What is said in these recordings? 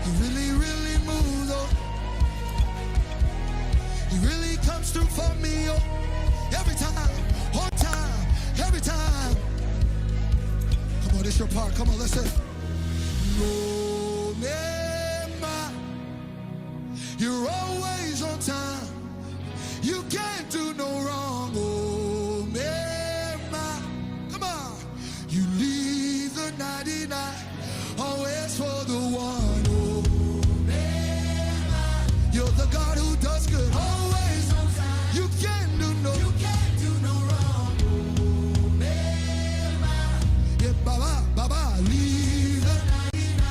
He really, really moves, oh. He really comes through for me, oh. Every time, on time, every time. Come on, this your part. Come on, let's say. No, never. You're always on time. You can't do no wrong, oh, never. Come on. You leave the 99, always for the one, oh, never. You're the God who does good, always on time. You can't do no wrong, oh, never. Yeah, Baba, Baba, leave the 99.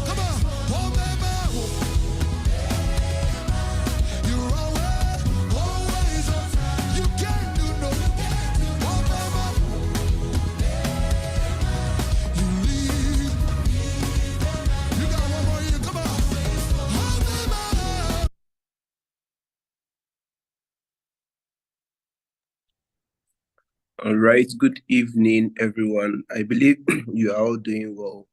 Come on, oh, never. You're always on time. You can't do no oh, never. You leave. You got one more year. Come on. Oh, never. All right, good evening, everyone. I believe you are all doing well.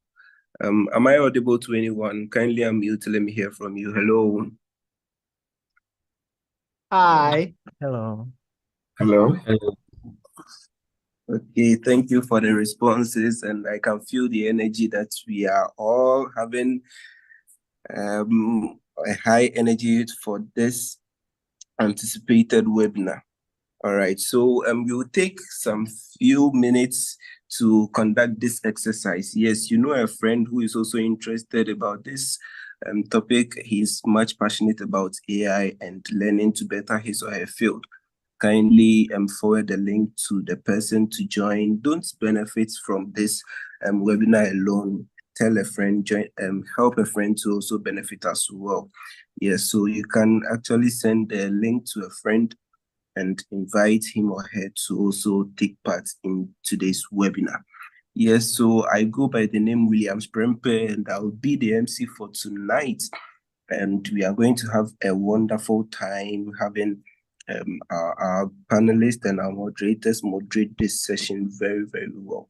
Am I audible to anyone? Kindly unmute. Let me hear from you. Hello. Hi. Hello. Hello. Okay, thank you for the responses, and I can feel the energy that we are all having a high energy for this anticipated webinar. All right, so we will take some few minutes to conduct this exercise. Yes, you know a friend who is also interested about this topic. He's much passionate about AI and learning to better his or her field. Kindly forward the link to the person to join. Don't benefit from this webinar alone. Tell a friend, join, help a friend to also benefit as well. Yes, so you can actually send the link to a friend and invite him or her to also take part in today's webinar. Yes, so I go by the name William Sprempe, and I'll be the MC for tonight. And we are going to have a wonderful time having our panelists and our moderators moderate this session very, very well.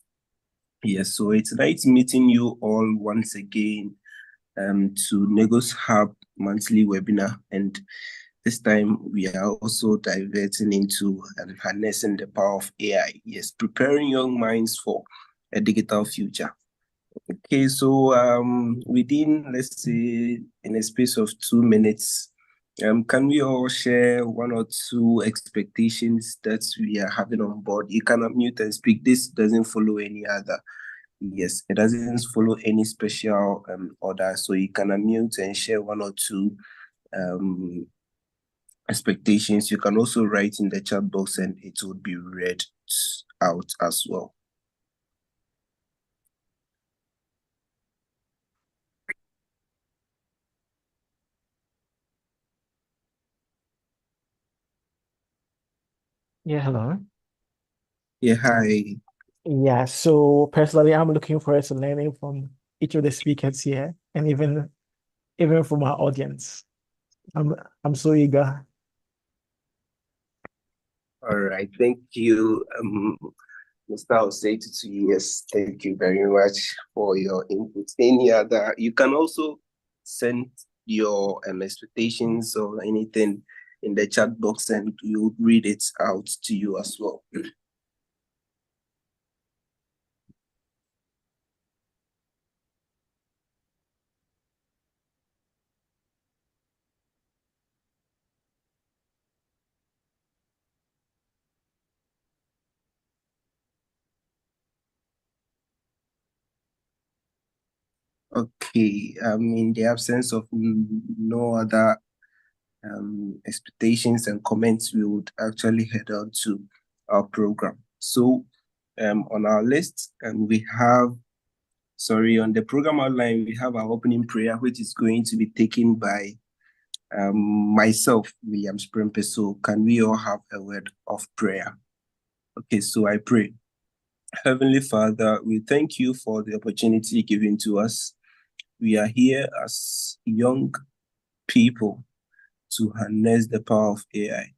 Yes, so it's nice meeting you all once again to Negos Hub monthly webinar, and this time we are also diverting into harnessing the power of AI. Yes, preparing young minds for a digital future. Okay, so within, let's say, in a space of 2 minutes, can we all share one or two expectations that we are having on board? You can unmute and speak. This doesn't follow any other. Yes, it doesn't follow any special order. So you can unmute and share one or two expectations. You can also write in the chat box and it will be read out as well. Yeah, hello. Yeah, hi. Yeah, so personally, I'm looking forward to learning from each of the speakers here, and even from our audience. I'm so eager. All right, thank you, Mr. Osei Tutu. Yes, thank you very much for your input. Any other? You can also send your expectations or anything in the chat box, and we'll read it out to you as well. Okay, in the absence of no other expectations and comments, we would actually head on to our program. So on our list, we have, on the program outline, we have our opening prayer, which is going to be taken by myself, William Sprempe. So can we all have a word of prayer? Okay, so I pray. Heavenly Father, we thank you for the opportunity given to us. We are here as young people to harness the power of AI.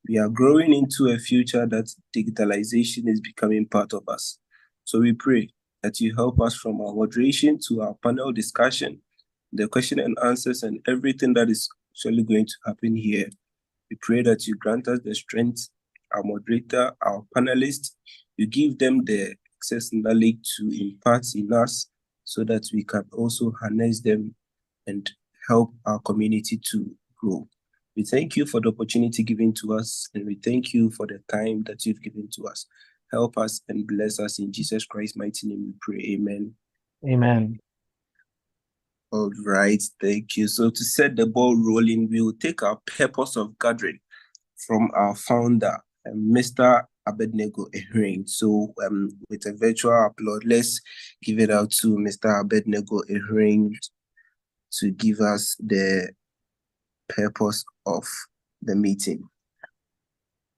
We are growing into a future that digitalization is becoming part of us. So we pray that you help us from our moderation to our panel discussion, the question and answers, and everything that is actually going to happen here. We pray that you grant us the strength, our moderator, our panelists, you give them the access knowledge to impart in us so that we can also harness them and help our community to grow. We thank you for the opportunity given to us, and we thank you for the time that you've given to us. Help us and bless us in Jesus Christ's mighty name we pray. Amen. Amen. All right, thank you. So to set the ball rolling, we will take our purpose of gathering from our founder, Mr. Abednego Ehring. So with a virtual applause, let's give it out to Mr. Abednego Ehring to give us the purpose of the meeting.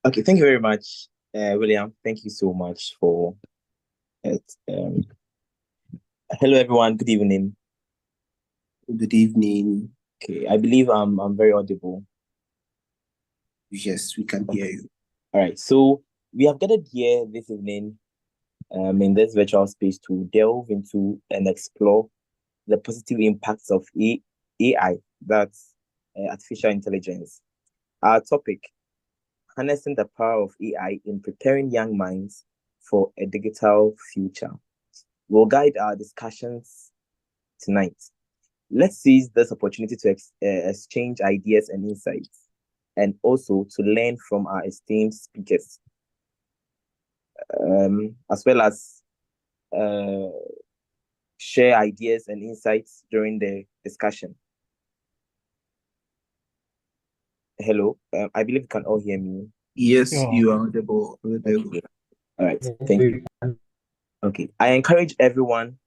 Okay, thank you very much, William. Thank you so much for it. Hello, everyone. Good evening. Good evening. Okay, I believe I'm very audible. Yes, we can hear you. All right, so we have gathered here this evening in this virtual space to delve into and explore the positive impacts of AI, that's artificial intelligence. Our topic, harnessing the power of AI in preparing young minds for a digital future, will guide our discussions tonight. Let's seize this opportunity to exchange ideas and insights, and also to learn from our esteemed speakers, as well as share ideas and insights during the discussion. Hello, I believe you can all hear me. Yes, Yeah. you are audible. Okay. All right, thank you. Okay, I encourage everyone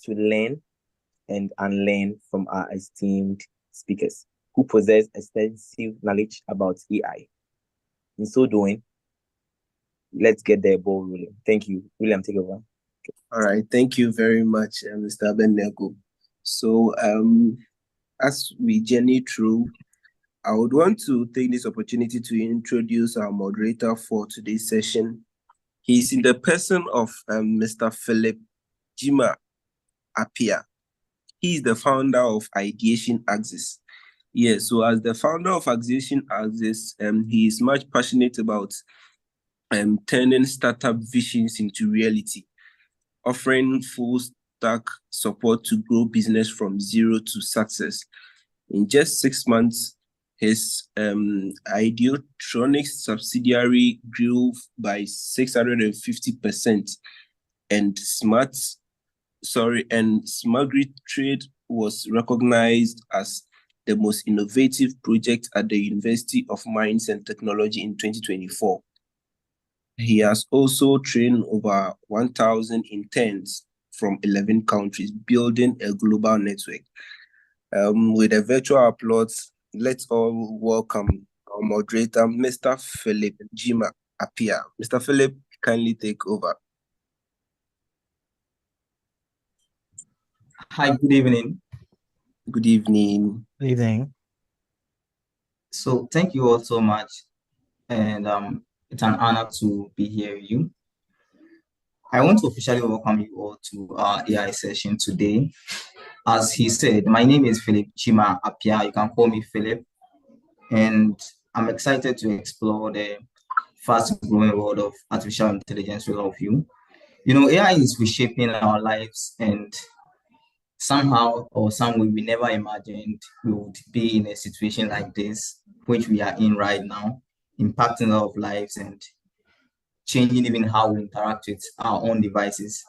to learn and unlearn from our esteemed speakers who possess extensive knowledge about AI. In so doing, let's get the ball rolling. Thank you. William, take over. All right, thank you very much, Mr. Abednego. So as we journey through, I would want to take this opportunity to introduce our moderator for today's session. He's in the person of Mr. Philip Jima Appiah. He is the founder of Ideation Axis. Yes, so as the founder of Ideation Axis, he is much passionate about turning startup visions into reality, offering full stack support to grow business from zero to success. In just 6 months, his Ideotronics subsidiary grew by 650%, and Smart Grid Trade was recognized as the most innovative project at the University of Mines and Technology in 2024. He has also trained over 1,000 interns from 11 countries, building a global network. With a virtual applause, let's all welcome our moderator, Mr. Philip Jima Appiah. Mr. Philip, kindly take over. Hi, good evening. Good evening. Good evening. So thank you all so much, and it's an honor to be here with you. I want to officially welcome you all to our AI session today. As he said, my name is Philip Jima Appiah. You can call me Philip, and I'm excited to explore the fast-growing world of artificial intelligence with all of you. You know, AI is reshaping our lives, and somehow or some way we never imagined we would be in a situation like this, which we are in right now, impacting our lives and changing even how we interact with our own devices.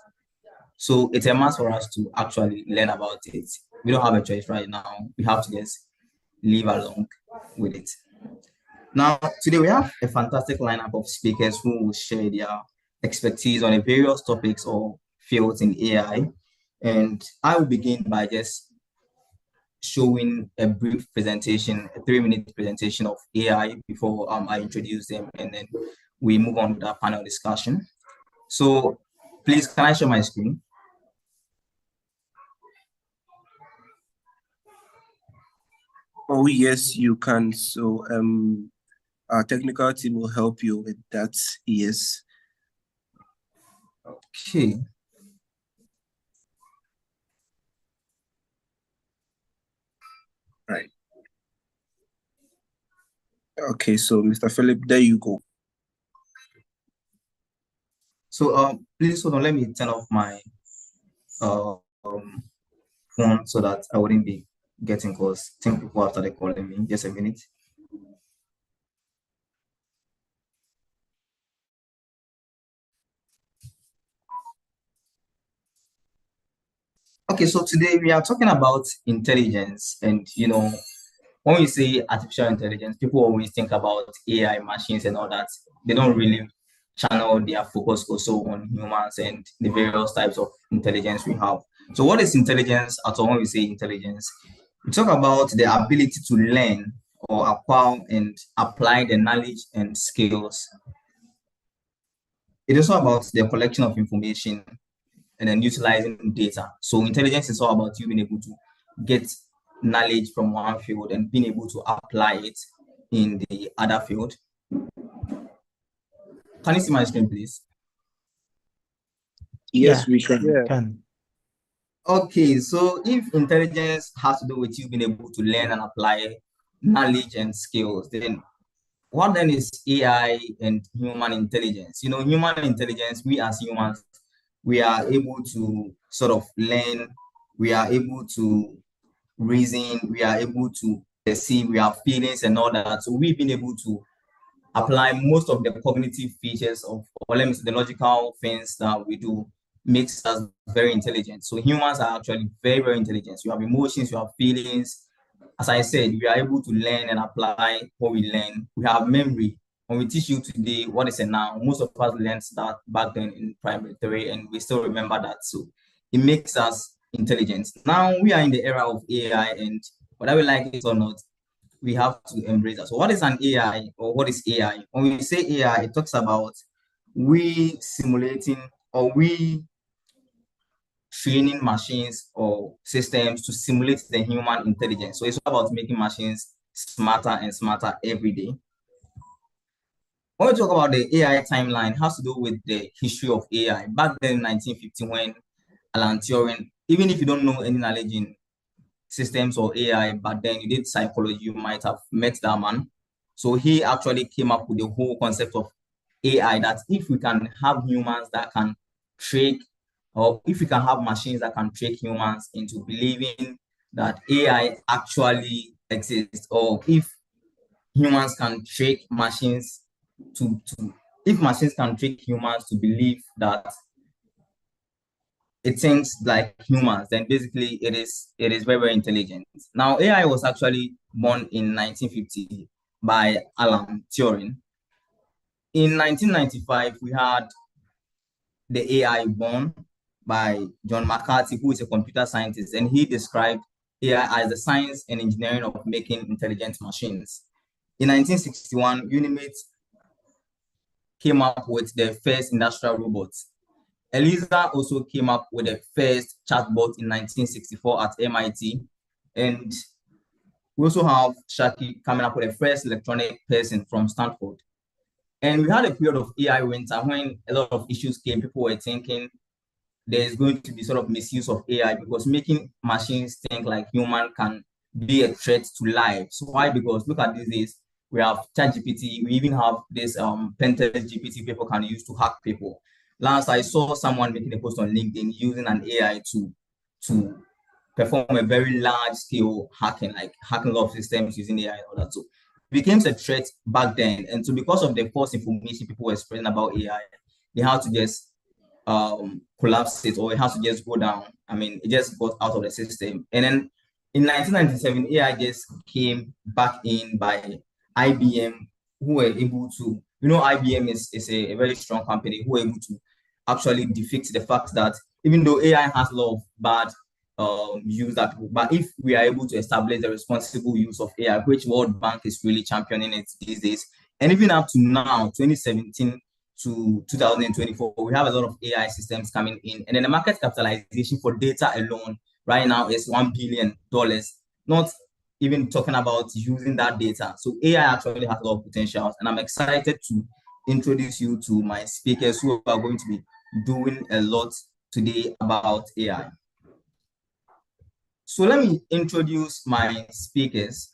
So it's a must for us to actually learn about it. We don't have a choice right now. We have to just live along with it. Now, today we have a fantastic lineup of speakers who will share their expertise on the various topics or fields in AI. And I will begin by just showing a brief presentation, a 3-minute presentation of AI before I introduce them, and then we move on to the panel discussion. So please, can I share my screen? Oh, yes, you can. So our technical team will help you with that. Yes. Okay. Right. Okay, so Mr. Philip, there you go. So please hold on, let me turn off my phone so that I wouldn't be getting calls. 10 people after they calling me. Just a minute. Okay, so today we are talking about intelligence, and when we say artificial intelligence, people always think about AI machines and all that. They don't really channel their focus also on humans and the various types of intelligence we have. So what is intelligence at all? When we say intelligence, we talk about the ability to learn or acquire and apply the knowledge and skills. It is also about the collection of information and then utilizing data. So intelligence is all about you being able to get knowledge from one field and being able to apply it in the other field. Can you see my screen, please? Yes, Yeah, we can. you can. Okay, so if intelligence has to do with you being able to learn and apply knowledge and skills, then what then is AI and human intelligence? Human intelligence, we as humans, we are able to sort of learn, we are able to reason, we are able to perceive, we have feelings and all that. So we've been able to apply most of the cognitive features of, or let me say, the logical things that we do makes us very intelligent. So humans are actually very, very intelligent. You have emotions, you have feelings. As I said, we are able to learn and apply what we learn. We have memory. When we teach you today what is a noun, most of us learned that back then in primary 3, and we still remember that. So it makes us intelligent. Now we are in the era of AI, and whether we like it or not, we have to embrace that. So what is an AI, or what is AI? When we say AI, it talks about we simulating or we training machines or systems to simulate the human intelligence. So it's about making machines smarter and smarter every day. When we talk about the AI timeline, it has to do with the history of AI. Back then in 1950, when Alan Turing, even if you don't know any knowledge in systems or AI, but then you did psychology, you might have met that man. So he actually came up with the whole concept of AI, that if we can have humans that can trick, or if we can have machines that can trick humans into believing that AI actually exists, or if humans can trick machines if machines can trick humans to believe that it thinks like humans, then basically it is very, very intelligent. Now, AI was actually born in 1950 by Alan Turing. In 1995, we had the AI born by John McCarthy, who is a computer scientist, and he described AI as the science and engineering of making intelligent machines. In 1961, Unimate came up with the first industrial robots. Eliza also came up with the first chatbot in 1964 at MIT. And we also have Shaki coming up with the first electronic person from Stanford. And we had a period of AI winter when a lot of issues came. People were thinking there's going to be sort of misuse of AI, because making machines think like human can be a threat to life. So why? Because look at these days, we have ChatGPT, we even have this Pentest GPT people can use to hack people. Last, I saw someone making a post on LinkedIn using an AI to perform a very large scale hacking, like hacking a lot of systems using AI and all that. So it became a threat back then. And so because of the false information people were spreading about AI, they had to just collapse it, or it has to just go down. I mean, it just got out of the system. And then in 1997, AI just came back in by IBM, who were able to, IBM is a very strong company, who were able to actually defeat the fact that even though AI has a lot of bad use that, but if we are able to establish the responsible use of AI, which World Bank is really championing it these days, and even up to now, 2017 to 2024, we have a lot of AI systems coming in, and then the market capitalization for data alone right now is $1 billion, not even talking about using that data. So AI actually has a lot of potential, and I'm excited to introduce you to my speakers who are going to be doing a lot today about AI. So let me introduce my speakers.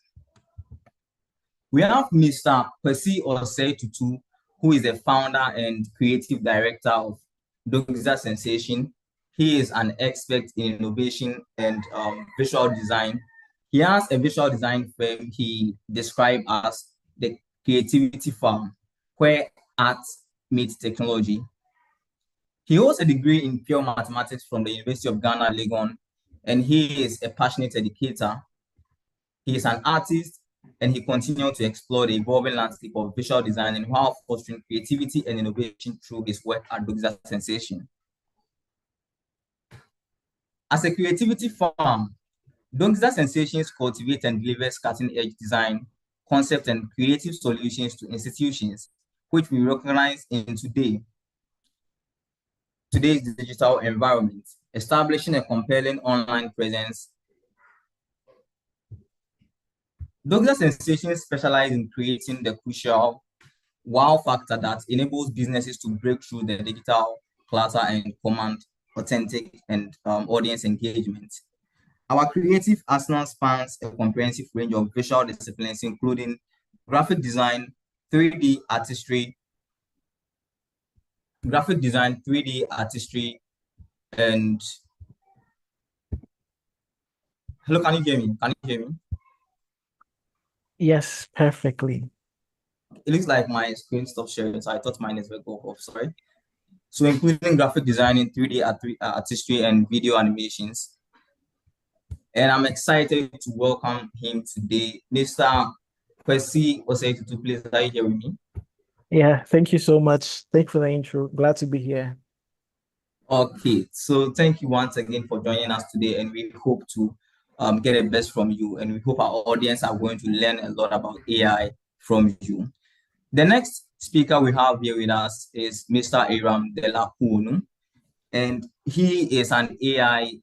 We have Mr. Kwesi Osei Tutu, who is the founder and creative director of Doxa Sensation. He is an expert in innovation and visual design. He has a visual design firm he described as the creativity farm, where art meets technology. He holds a degree in pure mathematics from the University of Ghana, Legon, and he is a passionate educator. He is an artist, and he continues to explore the evolving landscape of visual design and while fostering creativity and innovation through his work at Doxa Sensation. As a creativity firm, Doxa Sensations cultivates and delivers cutting-edge design, concept, and creative solutions to institutions, which we recognize in today's digital environment, establishing a compelling online presence. Doxa Sensations specialize in creating the crucial wow factor that enables businesses to break through the digital clutter and command authentic and audience engagement. Our creative arsenal spans a comprehensive range of visual disciplines, including graphic design, 3D artistry, and hello, can you hear me? Can you hear me? Yes, perfectly. It looks like my screen stopped sharing, so I thought mine is go off. Sorry. So, including graphic design in 3D artistry and video animations. And I'm excited to welcome him today, Mr. Kwesi Osei Tutu. Please, are you here with me? Yeah, thank you so much. Thank you for the intro. Glad to be here. Okay, so thank you once again for joining us today, and we hope to get the best from you, and we hope our audience are going to learn a lot about AI from you. The next speaker we have here with us is Mr. Aram Delakunu, and he is an AI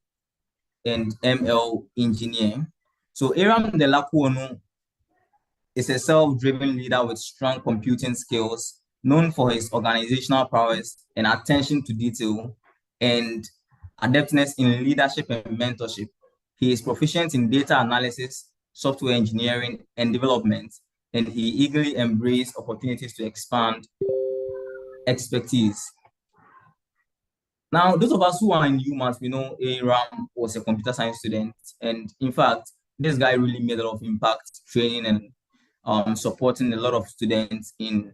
and ML engineer. So Aram Delakunu is a self-driven leader with strong computing skills, known for his organizational prowess and attention to detail and adeptness in leadership and mentorship. He is proficient in data analysis, software engineering, and development, and he eagerly embraces opportunities to expand expertise. Now, those of us who are in UMass, we know Aram was a computer science student, and in fact, this guy really made a lot of impact training and supporting a lot of students in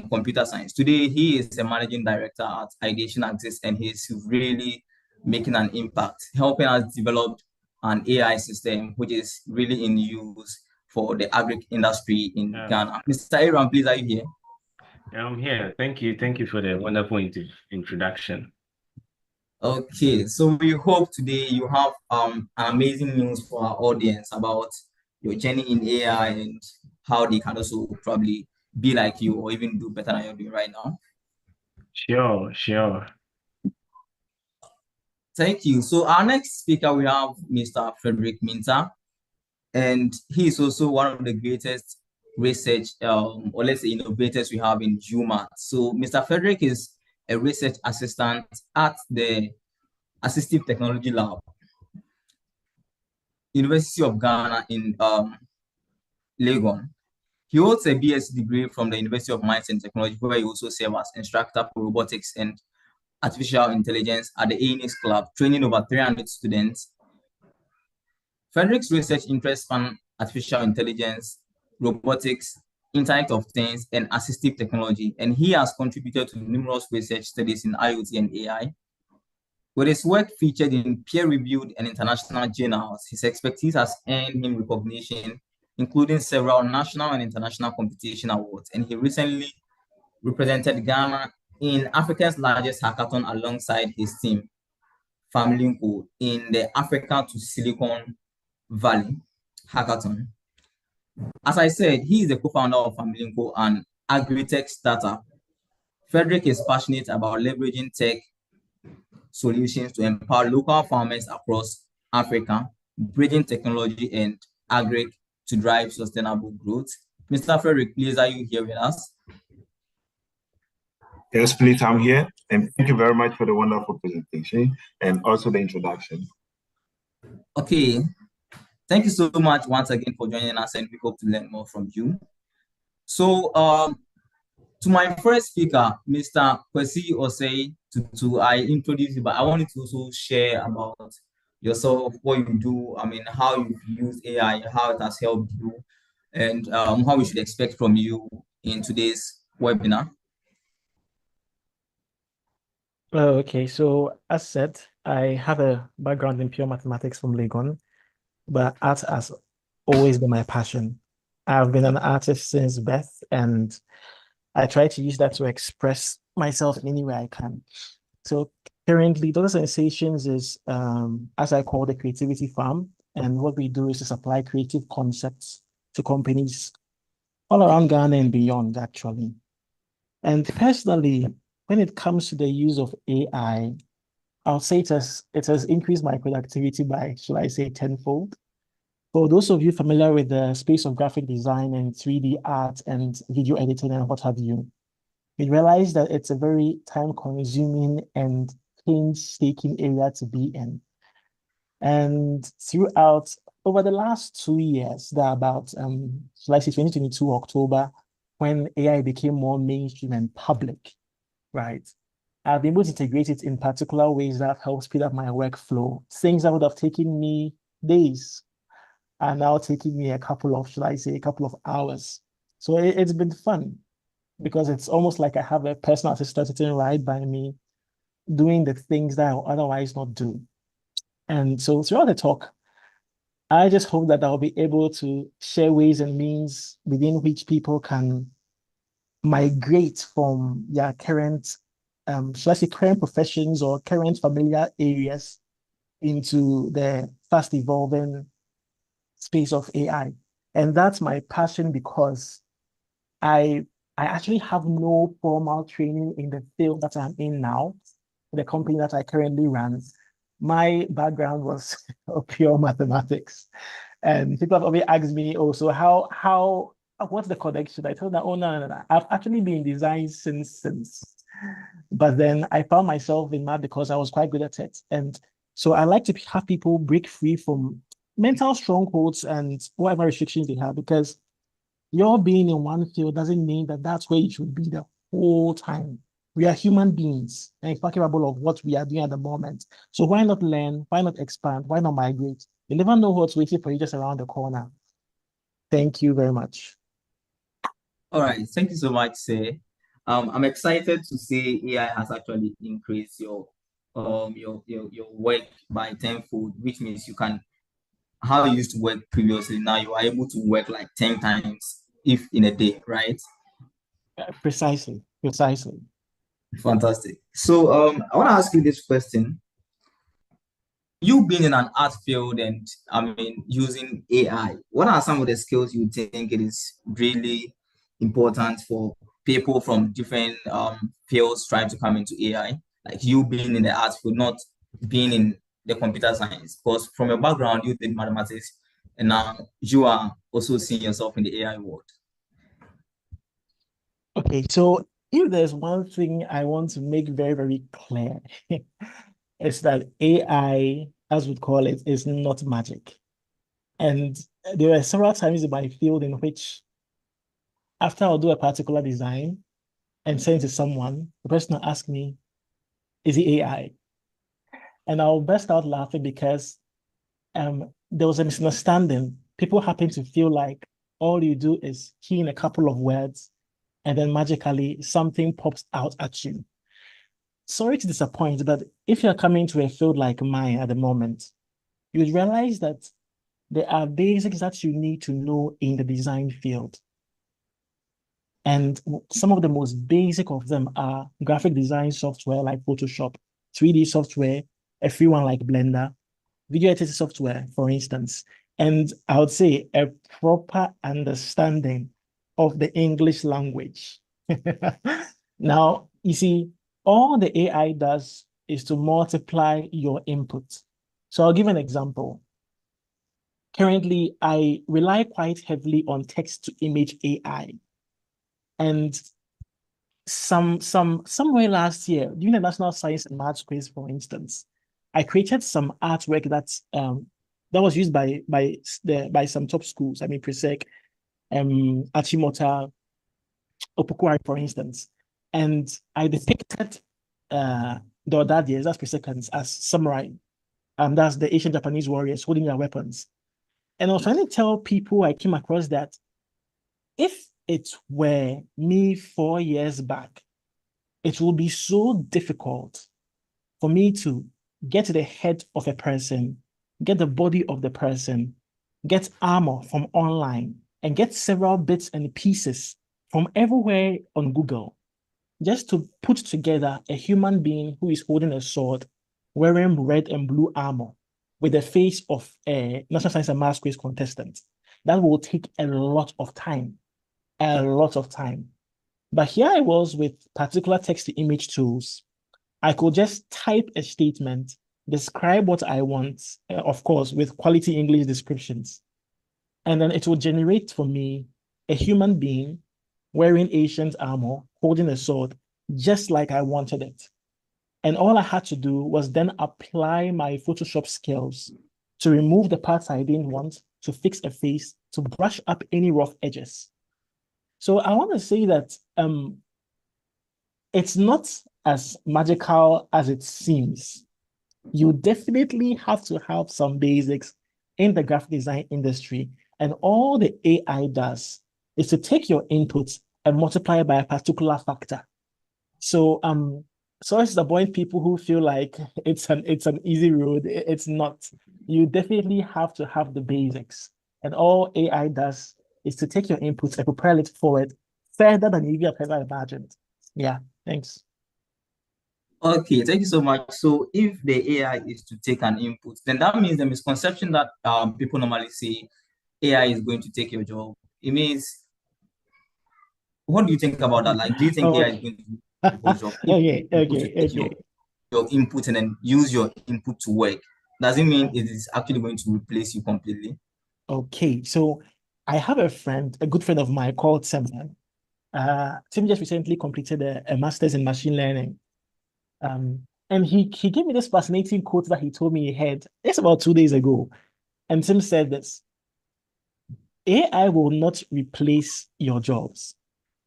computer science. Today, he is a managing director at Ideation Axis, and he's really making an impact, helping us develop an AI system, which is really in use for the agri industry in Ghana. Mr. Aram, please, are you here? Yeah, I'm here. Thank you. Thank you for the wonderful introduction. Okay, so we hope today you have amazing news for our audience about your journey in AI and how they can also probably be like you or even do better than you're doing right now. Sure. Thank you. So our next speaker, we have Mr. Frederick Minta, and he is also one of the greatest research or let's say innovators we have in UMass. So Mr. Frederick is a research assistant at the Assistive Technology Lab, University of Ghana in Legon. He holds a BS degree from the University of Mines and Technology, where he also serves as instructor for robotics and artificial intelligence at the ANX Club, training over 300 students. Frederick's research interests span artificial intelligence, robotics, Internet of Things, and assistive technology, and he has contributed to numerous research studies in IoT and AI. With his work featured in peer-reviewed and international journals, his expertise has earned him recognition, including several national and international competition awards, and he recently represented Ghana in Africa's largest hackathon alongside his team, Famlinko, in the Africa to Silicon Valley hackathon. As I said, he is the co-founder of Famlinko, an agri-tech startup. Frederick is passionate about leveraging tech solutions to empower local farmers across Africa, bridging technology and agri to drive sustainable growth. Mr. Frederick, please, are you here with us? Yes, please, I'm here. And thank you very much for the wonderful presentation and also the introduction. Okay. Thank you so much once again for joining us, and we hope to learn more from you. So, to my first speaker, Mr. Kwesi Osei, to I introduce you, but I wanted to also share about yourself, what you do, I mean, how you've used AI, how it has helped you, and how we should expect from you in today's webinar. Oh, okay. So as said, I have a background in pure mathematics from Legon, but art has always been my passion. I've been an artist since birth, and I try to use that to express myself in any way I can. So currently, Dota Sensations is, as I call, the creativity farm. And what we do is to supply creative concepts to companies all around Ghana and beyond, actually. And personally, when it comes to the use of AI, I'll say it has increased my productivity by, shall I say, tenfold. For those of you familiar with the space of graphic design and 3D art and video editing and what have you, we realize that it's a very time-consuming and painstaking area to be in. And throughout, over the last 2 years, there are about, shall I say 2022 October, when AI became more mainstream and public, right? I've been able to integrate it in particular ways that help speed up my workflow. Things that would have taken me days are now taking me a couple of, shall I say, a couple of hours. So it's been fun because it's almost like I have a personal assistant sitting right by me doing the things that I'll otherwise not do. And so throughout the talk, I just hope that I'll be able to share ways and means within which people can migrate from their current, shall I say, current professions or current familiar areas into the fast evolving space of AI. And that's my passion because I actually have no formal training in the field that I'm in now, the company that I currently run. My background was pure mathematics. And people have always asked me also, what's the connection? I told them, oh, no. I've actually been in design since. But then I found myself in math because I was quite good at it. And so I like to have people break free from mental strongholds and whatever restrictions they have, because your being in one field doesn't mean that that's where you should be the whole time. We are human beings and it's not capable of what we are doing at the moment. So why not learn? Why not expand? Why not migrate? You never know what's waiting for you just around the corner. Thank you very much. All right, thank you so much, sir. I'm excited to say AI has actually increased your work by tenfold, which means you can, how you used to work previously, now you are able to work like 10 times if in a day, right? Precisely. Fantastic. So I want to ask you this question. You being in an art field and I mean using AI, what are some of the skills you think it is really important for people from different fields trying to come into AI? Like you being in the art field, not being in the computer science, because from your background you did mathematics, and now you are also seeing yourself in the AI world. Okay, so if there's one thing I want to make very, very clear, it's that AI, as we call it, is not magic. And there were several times in my field in which, after I'll do a particular design and send it to someone, the person will ask me, is it AI? And I'll burst out laughing because there was a misunderstanding. People happen to feel like all you do is key in a couple of words and then magically something pops out at you. Sorry to disappoint, but if you're coming to a field like mine at the moment, you would realize that there are basics that you need to know in the design field. And some of the most basic of them are graphic design software like Photoshop, 3D software, a free one like Blender, video editing software, for instance. And I would say a proper understanding of the English language. Now, you see, all the AI does is to multiply your input. So I'll give an example. Currently, I rely quite heavily on text-to-image AI. And somewhere last year, during the National Science and Maths quiz, for instance, I created some artwork that was used by some top schools. I mean, Presec, Achimota, Opokuari, for instance. And I depicted the Odadiers, that's Presecans, as samurai. That's the ancient Japanese warriors holding their weapons. And I was trying to tell people I came across that if it were me 4 years back, it will be so difficult for me to get to the head of a person, get the body of the person, get armor from online, and get several bits and pieces from everywhere on Google, just to put together a human being who is holding a sword, wearing red and blue armor, with the face of a National Science and Maths quiz contestant. That will take a lot of time, a lot of time. But here I was with particular text-to-image tools. I could just type a statement, describe what I want, of course, with quality English descriptions. And then it will generate for me a human being wearing ancient armor, holding a sword, just like I wanted it. And all I had to do was then apply my Photoshop skills to remove the parts I didn't want, to fix a face, to brush up any rough edges. So I want to say that it's not as magical as it seems. You definitely have to have some basics in the graphic design industry. And all the AI does is to take your inputs and multiply it by a particular factor. So sorry to disappoint people who feel like it's an easy road. It's not. You definitely have to have the basics. And all AI does is to take your inputs and propel it forward further than you have ever imagined. Yeah, thanks. Okay, thank you so much. So if the AI is to take an input, then that means the misconception that people normally say AI is going to take your job. It means, what do you think about that? Like, do you think AI is going to take your job? Okay. Your input and then use your input to work. Does it mean it is actually going to replace you completely? Okay, so I have a friend, a good friend of mine called Simon. Tim just recently completed a master's in machine learning. And he gave me this fascinating quote that he told me he had just about 2 days ago. And Tim said this: AI will not replace your jobs.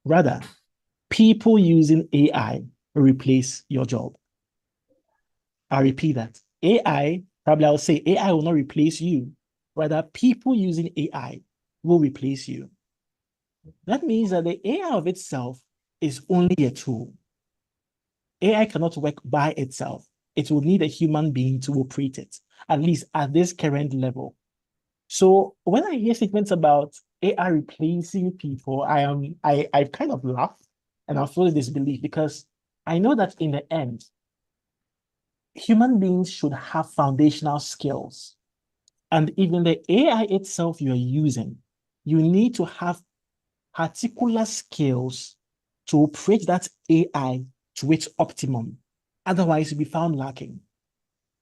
Rather, people using AI will replace your job. I'll repeat that. I'll say AI will not replace you. Rather, people using AI will replace you. That means that the AI of itself is only a tool. AI cannot work by itself. It will need a human being to operate it, at least at this current level. So when I hear statements about AI replacing people, I kind of laugh and I feel disbelief, because I know that in the end, human beings should have foundational skills. And even the AI itself you're using, you need to have particular skills to operate that AI to its optimum. Otherwise, you'll be found lacking.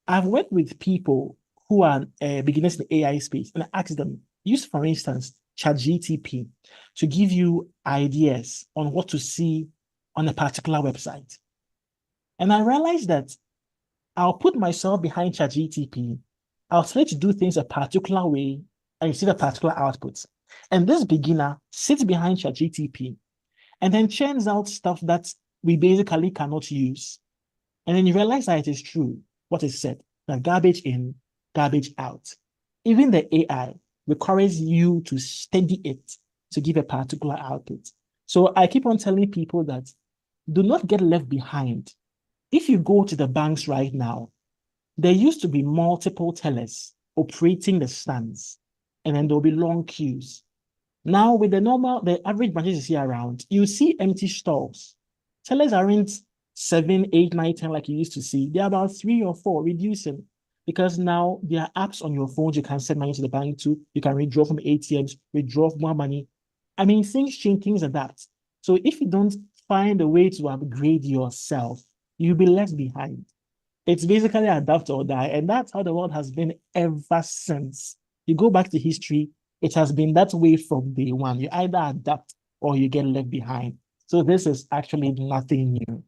I've worked with people who are beginners in the AI space, and I asked them, use, for instance, ChatGPT to give you ideas on what to see on a particular website. And I realized that I'll put myself behind ChatGPT. I'll try to do things a particular way and receive a particular output. And this beginner sits behind ChatGPT and then churns out stuff that we basically cannot use. And then you realize that it is true, what is said, that garbage in, garbage out. Even the AI requires you to study it to give a particular output. So I keep on telling people that do not get left behind. If you go to the banks right now, there used to be multiple tellers operating the stands, and then there'll be long queues. Now, with the average branches you see around, you see empty stalls. Tellers aren't 7, 8, 9, 10 like you used to see. They're about 3 or 4, reducing, because now there are apps on your phones you can send money to the bank to. You can withdraw from ATMs, withdraw more money. I mean, things change, things adapt. So if you don't find a way to upgrade yourself, you'll be left behind. It's basically adapt or die, and that's how the world has been ever since. You go back to history, it has been that way from day one. You either adapt or you get left behind. So this is actually nothing new.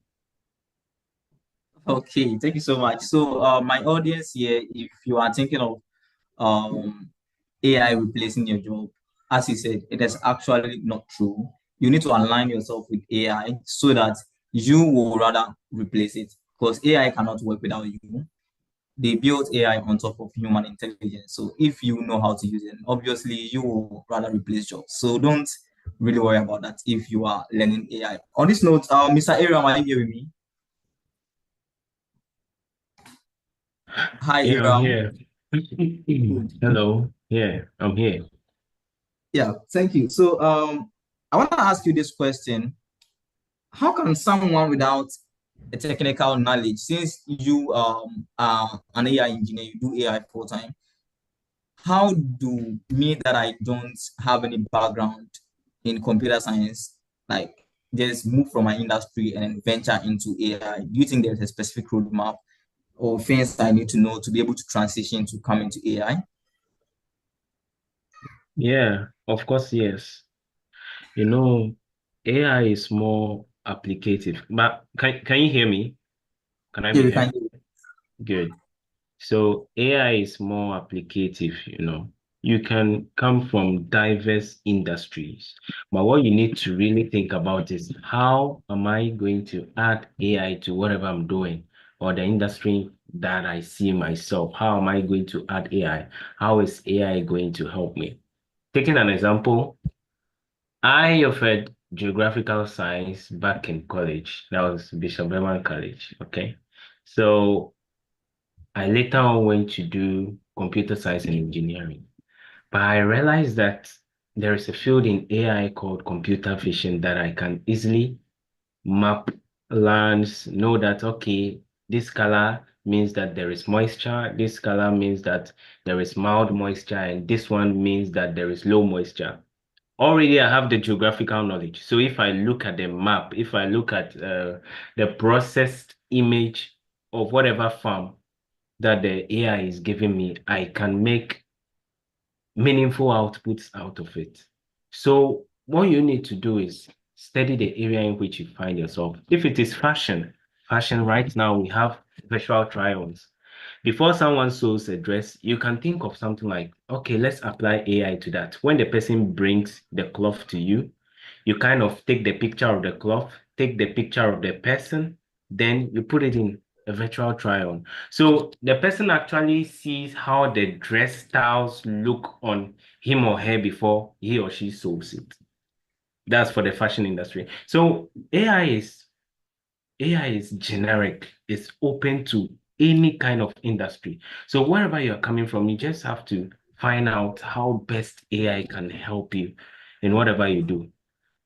Okay, thank you so much. So my audience here, if you are thinking of AI replacing your job. As you said, it is actually not true. You need to align yourself with AI so that you will rather replace it, because AI cannot work without you. They built AI on top of human intelligence. So if you know how to use it, obviously you will rather replace jobs. So don't really worry about that if you are learning AI. On this note, Mr. Aram, are you here with me? Hi, Yeah, I'm Aram. here. Hello. Yeah, I'm here. Yeah, thank you. So I want to ask you this question. How can someone without a technical knowledge, since you are an AI engineer, you do AI full time, how do me that I don't have any background in computer science, like just move from my industry and venture into AI? Do you think there's a specific roadmap or things I need to know to be able to transition to come into AI? Yeah, of course, yes. You know, AI is more applicative. But can you hear me? Can I Yeah, be we can. heard? Good. So AI is more applicative, you know. You can come from diverse industries, but what you need to really think about is how am I going to add AI to whatever I'm doing or the industry that I see myself? How am I going to add AI? How is AI going to help me? Taking an example, I offered geographical science back in college. That was Bishop Berman College. Okay. So I later on went to do computer science and engineering. But I realized that there is a field in AI called computer vision that I can easily map lands, know that, okay, this color means that there is moisture, this color means that there is mild moisture, and this one means that there is low moisture. Already I have the geographical knowledge. So if I look at the map, if I look at the processed image of whatever farm that the AI is giving me, I can make meaningful outputs out of it. So what you need to do is study the area in which you find yourself. If it is fashion right now we have virtual try-ons. Before someone sews a dress, you can think of something like, okay, let's apply AI to that. When the person brings the cloth to you, you kind of take the picture of the cloth, take the picture of the person, then you put it in a virtual try-on. So the person actually sees how the dress styles look on him or her before he or she sews it. That's for the fashion industry. So AI is generic. It's open to any kind of industry. So wherever you're coming from, you just have to find out how best AI can help you in whatever you do.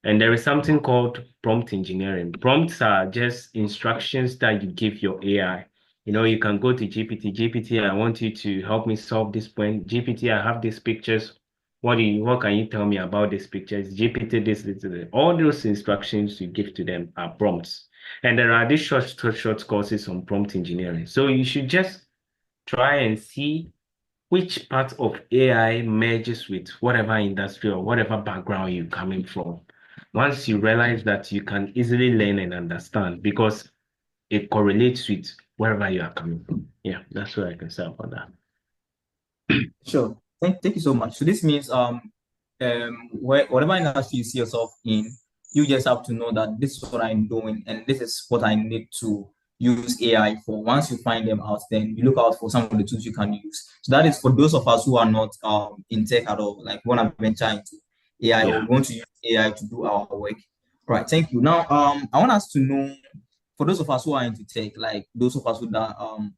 And there is something called prompt engineering. Prompts are just instructions that you give your AI. You know, you can go to GPT, I want you to help me solve this point. GPT, I have these pictures. What can you tell me about these pictures? GPT, this. All those instructions you give to them are prompts. And there are these short courses on prompt engineering. So you should just try and see which part of AI merges with whatever industry or whatever background you're coming from. Once you realize that, you can easily learn and understand because it correlates with wherever you are coming from. Yeah, that's what I can say about that. Sure. Thank you so much. So this means whatever industry you see yourself in, you just have to know that this is what I'm doing and this is what I need to use AI for. Once you find them out, then you look out for some of the tools you can use. So that is for those of us who are not in tech at all, like want to venture into AI or Yeah. want to use AI to do our work. Right. Thank you. Now I want us to know, for those of us who are into tech, like those of us with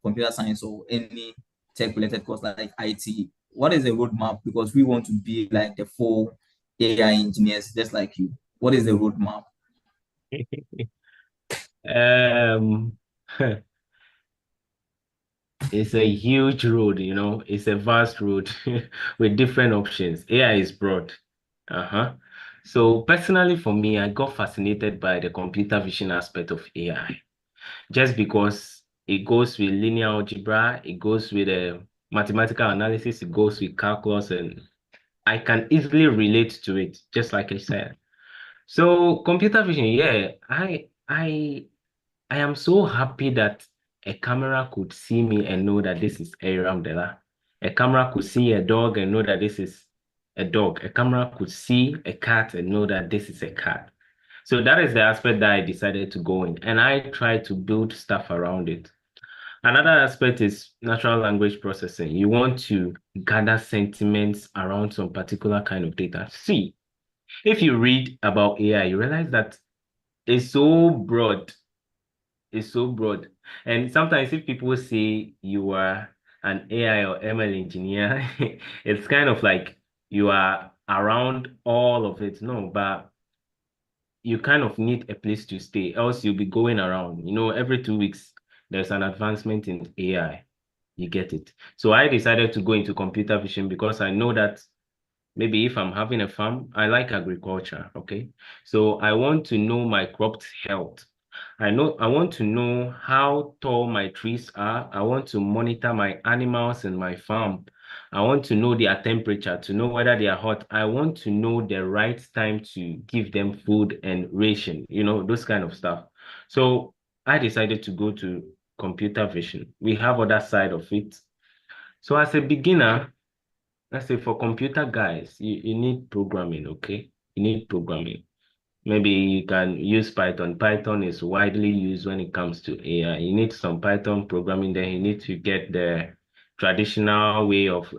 computer science or any tech-related course like IT, what is the roadmap? Because we want to be like the full AI engineers, just like you. What is the roadmap? It's a huge road, you know, it's a vast road with different options. AI is broad. So personally for me, I got fascinated by the computer vision aspect of AI just because it goes with linear algebra, it goes with mathematical analysis, it goes with calculus, and I can easily relate to it, just like I said. So computer vision, yeah, I am so happy that a camera could see me and know that this is Aram Dela. A camera could see a dog and know that this is a dog. A camera could see a cat and know that this is a cat. So that is the aspect that I decided to go in, and I try to build stuff around it. Another aspect is natural language processing. You want to gather sentiments around some particular kind of data. See, if you read about AI, you realize that it's so broad. It's so broad. And sometimes if people say you are an AI or ML engineer, it's kind of like you are around all of it. No, but you kind of need a place to stay, else you'll be going around. Every 2 weeks, there's an advancement in AI. You get it. So I decided to go into computer vision because I know that maybe if I'm having a farm, I like agriculture, okay? So I want to know my crops' health. I want to know how tall my trees are. I want to monitor my animals in my farm. I want to know their temperature, to know whether they are hot. I want to know the right time to give them food and ration, those kind of stuff. So I decided to go to computer vision. We have other side of it. So as a beginner, let's say for computer guys, you need programming, okay? You need programming. Maybe you can use Python. Python is widely used when it comes to AI. You need some Python programming, then you need to get the traditional way of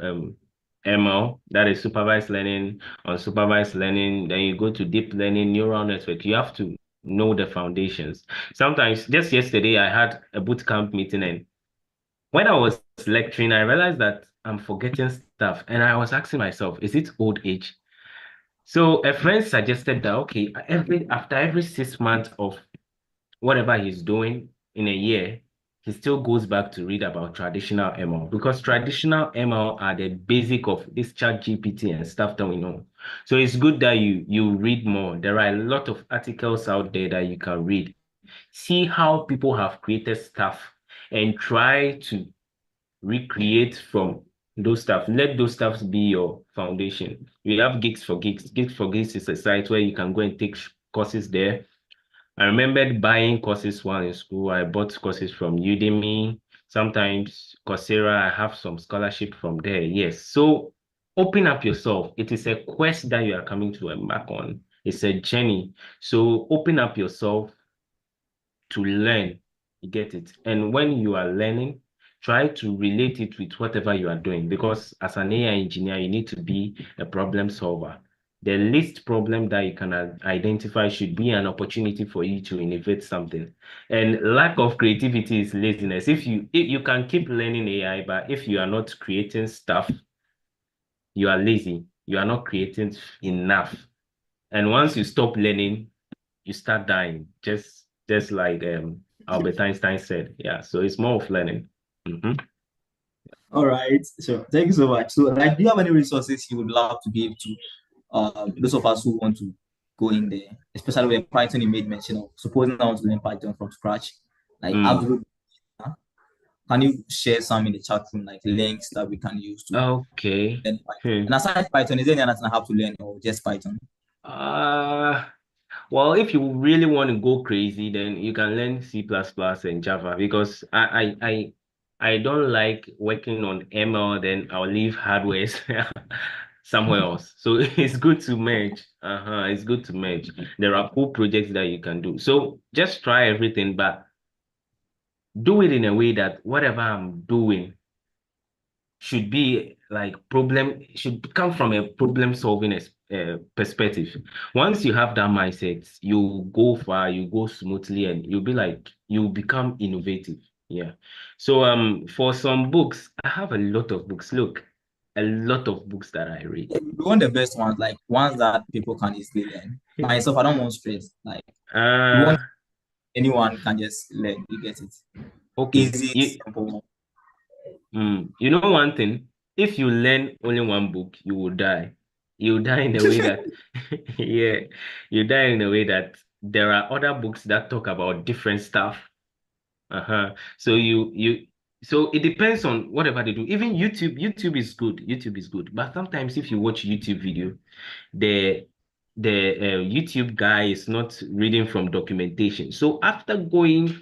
ML, that is supervised learning, unsupervised learning. Then you go to deep learning, neural network. You have to know the foundations. Sometimes, just yesterday, I had a bootcamp meeting, and when I was lecturing, I realized that I'm forgetting stuff. And I was asking myself, is it old age? So a friend suggested that, okay, after every 6 months of whatever he's doing in a year, he still goes back to read about traditional ML, because traditional ML are the basic of this ChatGPT and stuff that we know. So it's good that you read more. There are a lot of articles out there that you can read. See how people have created stuff and try to recreate from those stuff. Let those stuffs be your foundation. We have Gigs for Gigs. Gigs for Gigs is a site where you can go and take courses there. I remembered buying courses while in school. I bought courses from Udemy, sometimes Coursera. I have some scholarship from there. Yes. So open up yourself. It is a quest that you are coming to embark on. It's a journey. So open up yourself to learn. You get it? And when you are learning, try to relate it with whatever you are doing, because as an AI engineer, you need to be a problem solver. The least problem that you can identify should be an opportunity for you to innovate something. And lack of creativity is laziness. If you can keep learning AI, but if you are not creating stuff, you are lazy. You are not creating enough. And once you stop learning, you start dying. Just like Albert Einstein said. Yeah. So it's more of learning. All right. So thank you so much. So, like, do you have any resources you would love to give to those of us who want to go in there, especially when Python you made mention of? Supposing I want to learn Python from scratch, like can you share some in the chat room, like links that we can use to Okay. learn Python? And aside Python, is there anything I have to learn or just Python? Well, if you really want to go crazy, then you can learn C++ and Java, because I don't like working on ML, then I'll leave hardware somewhere else. So it's good to merge. It's good to merge. There are cool projects that you can do. So just try everything, but do it in a way that whatever I'm doing should be like should come from a problem solving perspective. Once you have that mindset, you go far, you go smoothly, and you'll be like, you become innovative. Yeah. So for some books, I have a lot of books. Look, a lot of books that I read. We want the best ones, like ones that people can easily learn. Myself, I don't want stress. Like anyone can just learn. You get it? Okay. Easy, simple. You know one thing, if you learn only one book, you will die. You die in a way that yeah, you die in a way that there are other books that talk about different stuff. So so it depends on whatever they do. Even YouTube is good. YouTube is good. But sometimes if you watch YouTube video, the YouTube guy is not reading from documentation. So after going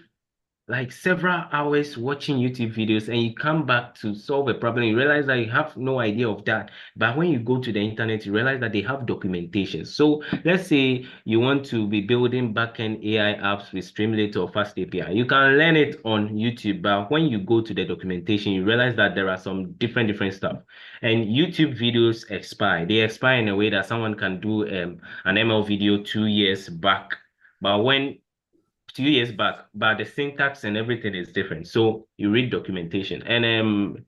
like several hours watching YouTube videos, and you come back to solve a problem, you realize that you have no idea of that. But when you go to the internet, you realize that they have documentation. So let's say you want to be building backend AI apps with Streamlit or Fast API. You can learn it on YouTube, but when you go to the documentation, you realize that there are some different stuff. And YouTube videos expire. They expire in a way that someone can do an ML video 2 years back. But when 2 years back, but the syntax and everything is different. So you read documentation. And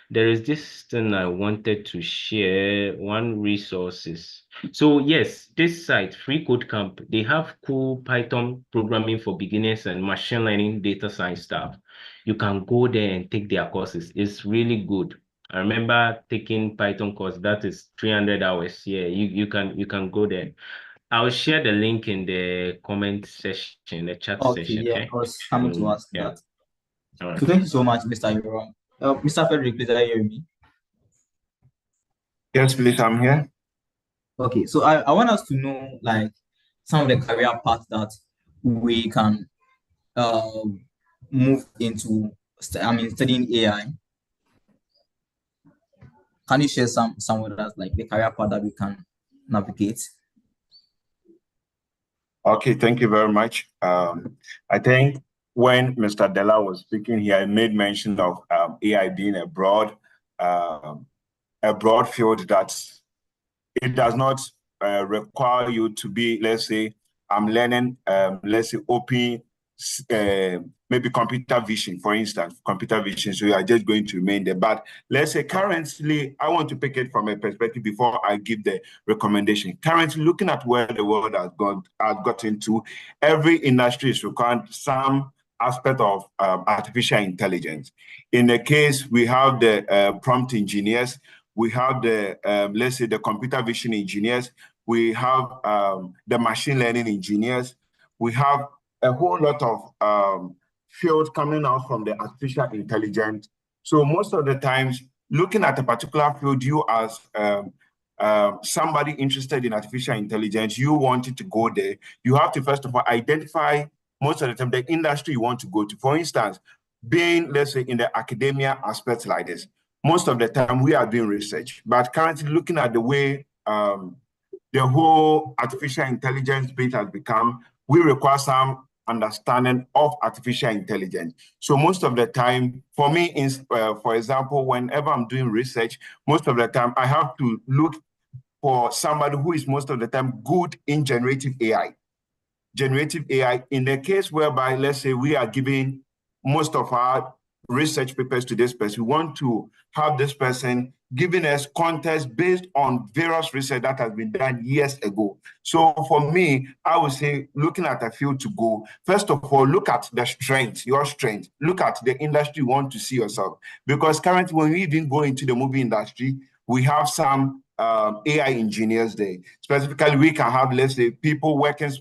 there is this thing I wanted to share, one resources. So yes, this site, Free Code Camp, they have cool Python programming for beginners and machine learning data science stuff. You can go there and take their courses. It's really good. I remember taking Python course, that is 300 hours. Yeah, you can go there. I'll share the link in the comment section, the chat Okay, session. yeah, Okay. I was coming to ask Yeah. that. All right. So thank you so much, Mr. Yoram. Mr. Frederick, please, are you hearing me? Yes, please, I'm here. Okay, so I want us to know like some of the career paths that we can move into. Studying AI. Can you share some with us, like the career path that we can navigate? Okay, thank you very much. I think when Mr. Della was speaking here, I made mention of AI being a broad field that it does not require you to be, let's say, I'm learning, let's say, open, maybe computer vision, for instance, computer vision. So you are just going to remain there. But let's say currently, I want to pick it from a perspective before I give the recommendation. Currently, looking at where the world has gotten to, every industry is requiring some aspect of artificial intelligence. In the case, we have the prompt engineers, we have the, let's say, the computer vision engineers, we have the machine learning engineers, we have a whole lot of fields coming out from the artificial intelligence. So most of the times, looking at a particular field, you as somebody interested in artificial intelligence, you wanted to go there, you have to first of all identify most of the time the industry you want to go to. For instance, being, let's say, in the academia aspects like this, most of the time we are doing research, but currently looking at the way the whole artificial intelligence space has become, we require some understanding of artificial intelligence. So most of the time, for me, for example, whenever I'm doing research, most of the time I have to look for somebody who is most of the time good in generative AI. Generative AI, in the case whereby, let's say, we are giving most of our research papers to this person, we want to have this person giving us context based on various research that has been done years ago. So for me, I would say, looking at a field to go, first of all, look at the strength, your strength. Look at the industry you want to see yourself. Because currently, when we even go into the movie industry, we have some AI engineers there. Specifically, we can have, let's say, people working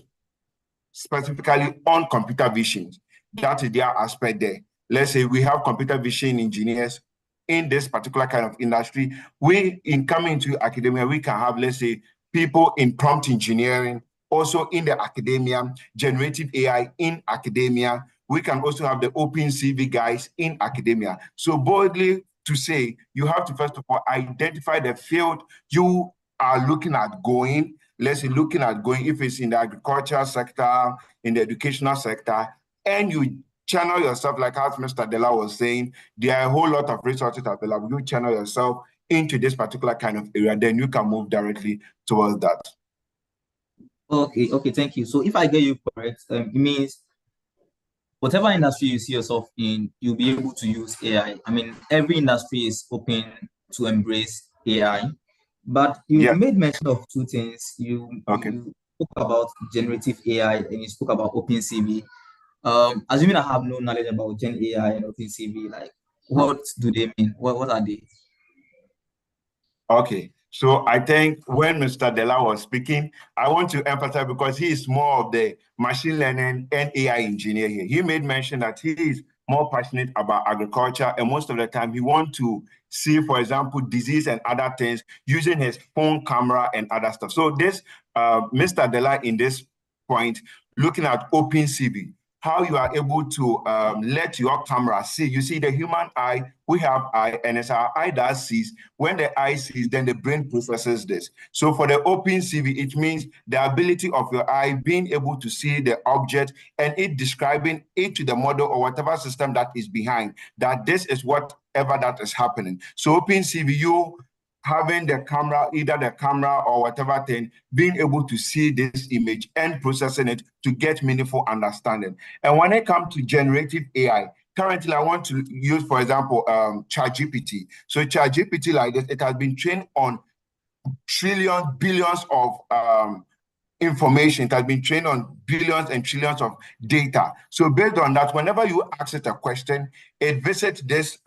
specifically on computer vision. That is their aspect there. Let's say we have computer vision engineers in this particular kind of industry. We, in coming to academia, we can have, let's say, people in prompt engineering, also in the academia, generative AI in academia. We can also have the open CV guys in academia. So boldly to say, you have to first of all identify the field you are looking at going. Let's say looking at going, if it's in the agricultural sector, in the educational sector, and you channel yourself, like as Mr. Della was saying, there are a whole lot of resources available. You channel yourself into this particular kind of area, then you can move directly towards that. Okay, thank you. So if I get you correct, it means whatever industry you see yourself in, you'll be able to use AI. I mean, every industry is open to embrace AI, but you made mention of two things. You spoke about generative AI and you spoke about OpenCV. Assuming I have no knowledge about Gen AI and OpenCV, like what do they mean? What are they? Okay, so I think when Mr. Della was speaking, I want to emphasize because he is more of the machine learning and AI engineer here. He made mention that he is more passionate about agriculture, and most of the time he wants to see, for example, disease and other things using his phone camera and other stuff. So this Mr. Della in this point, looking at OpenCV, how you are able to let your camera see. You see, the human eye, we have eye, and as our eye that sees, when the eye sees, then the brain processes this. So for the OpenCV, it means the ability of your eye being able to see the object and it describing it to the model or whatever system that is behind, that this is whatever that is happening. So OpenCV, you having the camera, either the camera or whatever thing, being able to see this image and processing it to get meaningful understanding. And when it comes to generative AI, currently I want to use, for example, ChatGPT. So ChatGPT like this, it has been trained on trillions, billions of information. It has been trained on billions and trillions of data. So based on that, whenever you ask it a question, it visits this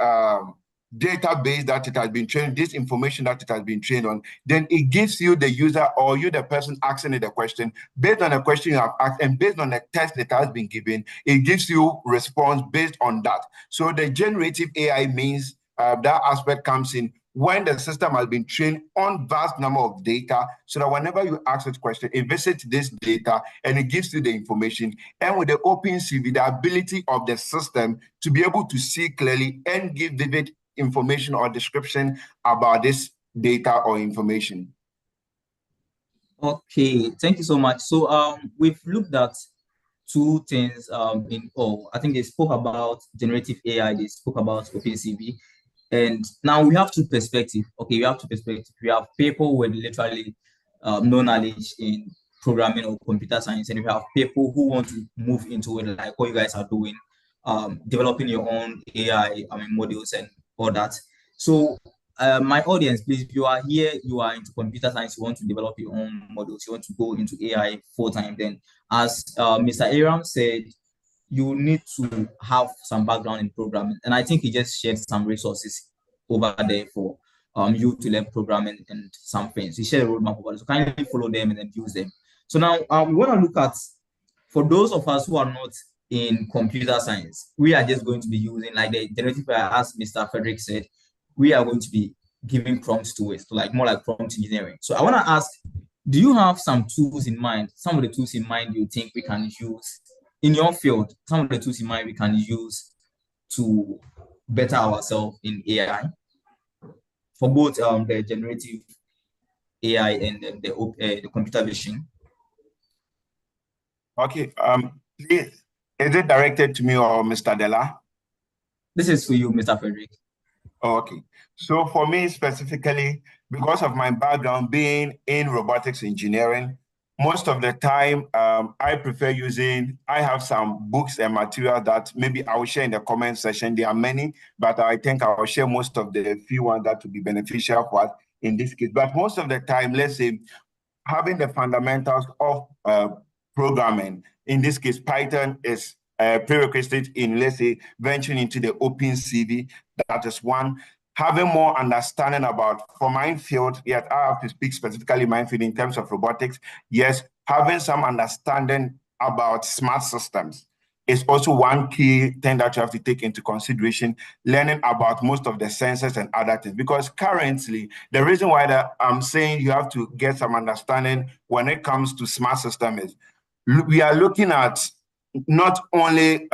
database that it has been trained, this information that it has been trained on, then it gives you, the user or you, the person asking it the question, based on the question you have asked and based on the test that has been given, it gives you response based on that. So the generative AI means that aspect comes in when the system has been trained on vast number of data, so that whenever you ask it question, it visits this data and it gives you the information. And with the OpenCV, the ability of the system to be able to see clearly and give vivid information or description about this data or information. Okay, thank you so much. So we've looked at two things I think they spoke about generative AI, they spoke about OpenCV, and now we have two perspectives. Okay, we have two perspectives. We have people with literally no knowledge in programming or computer science, and we have people who want to move into it, like what you guys are doing, developing your own AI models and all that. So my audience, please, if you are here, you are into computer science, you want to develop your own models, you want to go into AI full-time, then as Mr. Aram said, you need to have some background in programming. And I think he just shared some resources over there for you to learn programming and some things. He shared a roadmap over there. So kindly follow them and then use them. So now we want to look at, for those of us who are not in computer science, we are just going to be using like the generative AI, as Mr. Frederick said, we are going to be giving prompts to it, so like more like prompt engineering. So I want to ask, do you have some tools in mind, some of the tools in mind you think we can use in your field, some of the tools in mind we can use to better ourselves in AI for both the generative AI and the computer vision? Okay, please, is it directed to me or Mr. Della? This is for you, Mr. Frederick. Okay, so for me specifically, because of my background being in robotics engineering, most of the time I prefer using, I have some books and material that maybe I will share in the comment section. There are many, but I think I will share most of the few ones that will be beneficial for us in this case. But most of the time, let's say, having the fundamentals of programming, in this case, Python is prerequisite in, let's say, venturing into the OpenCV. That is one. Having more understanding about, for my field, yes, I have to speak specifically my field in terms of robotics. Yes, having some understanding about smart systems is also one key thing that you have to take into consideration, learning about most of the sensors and other things. Because currently, the reason why that I'm saying you have to get some understanding when it comes to smart system is we are looking at not only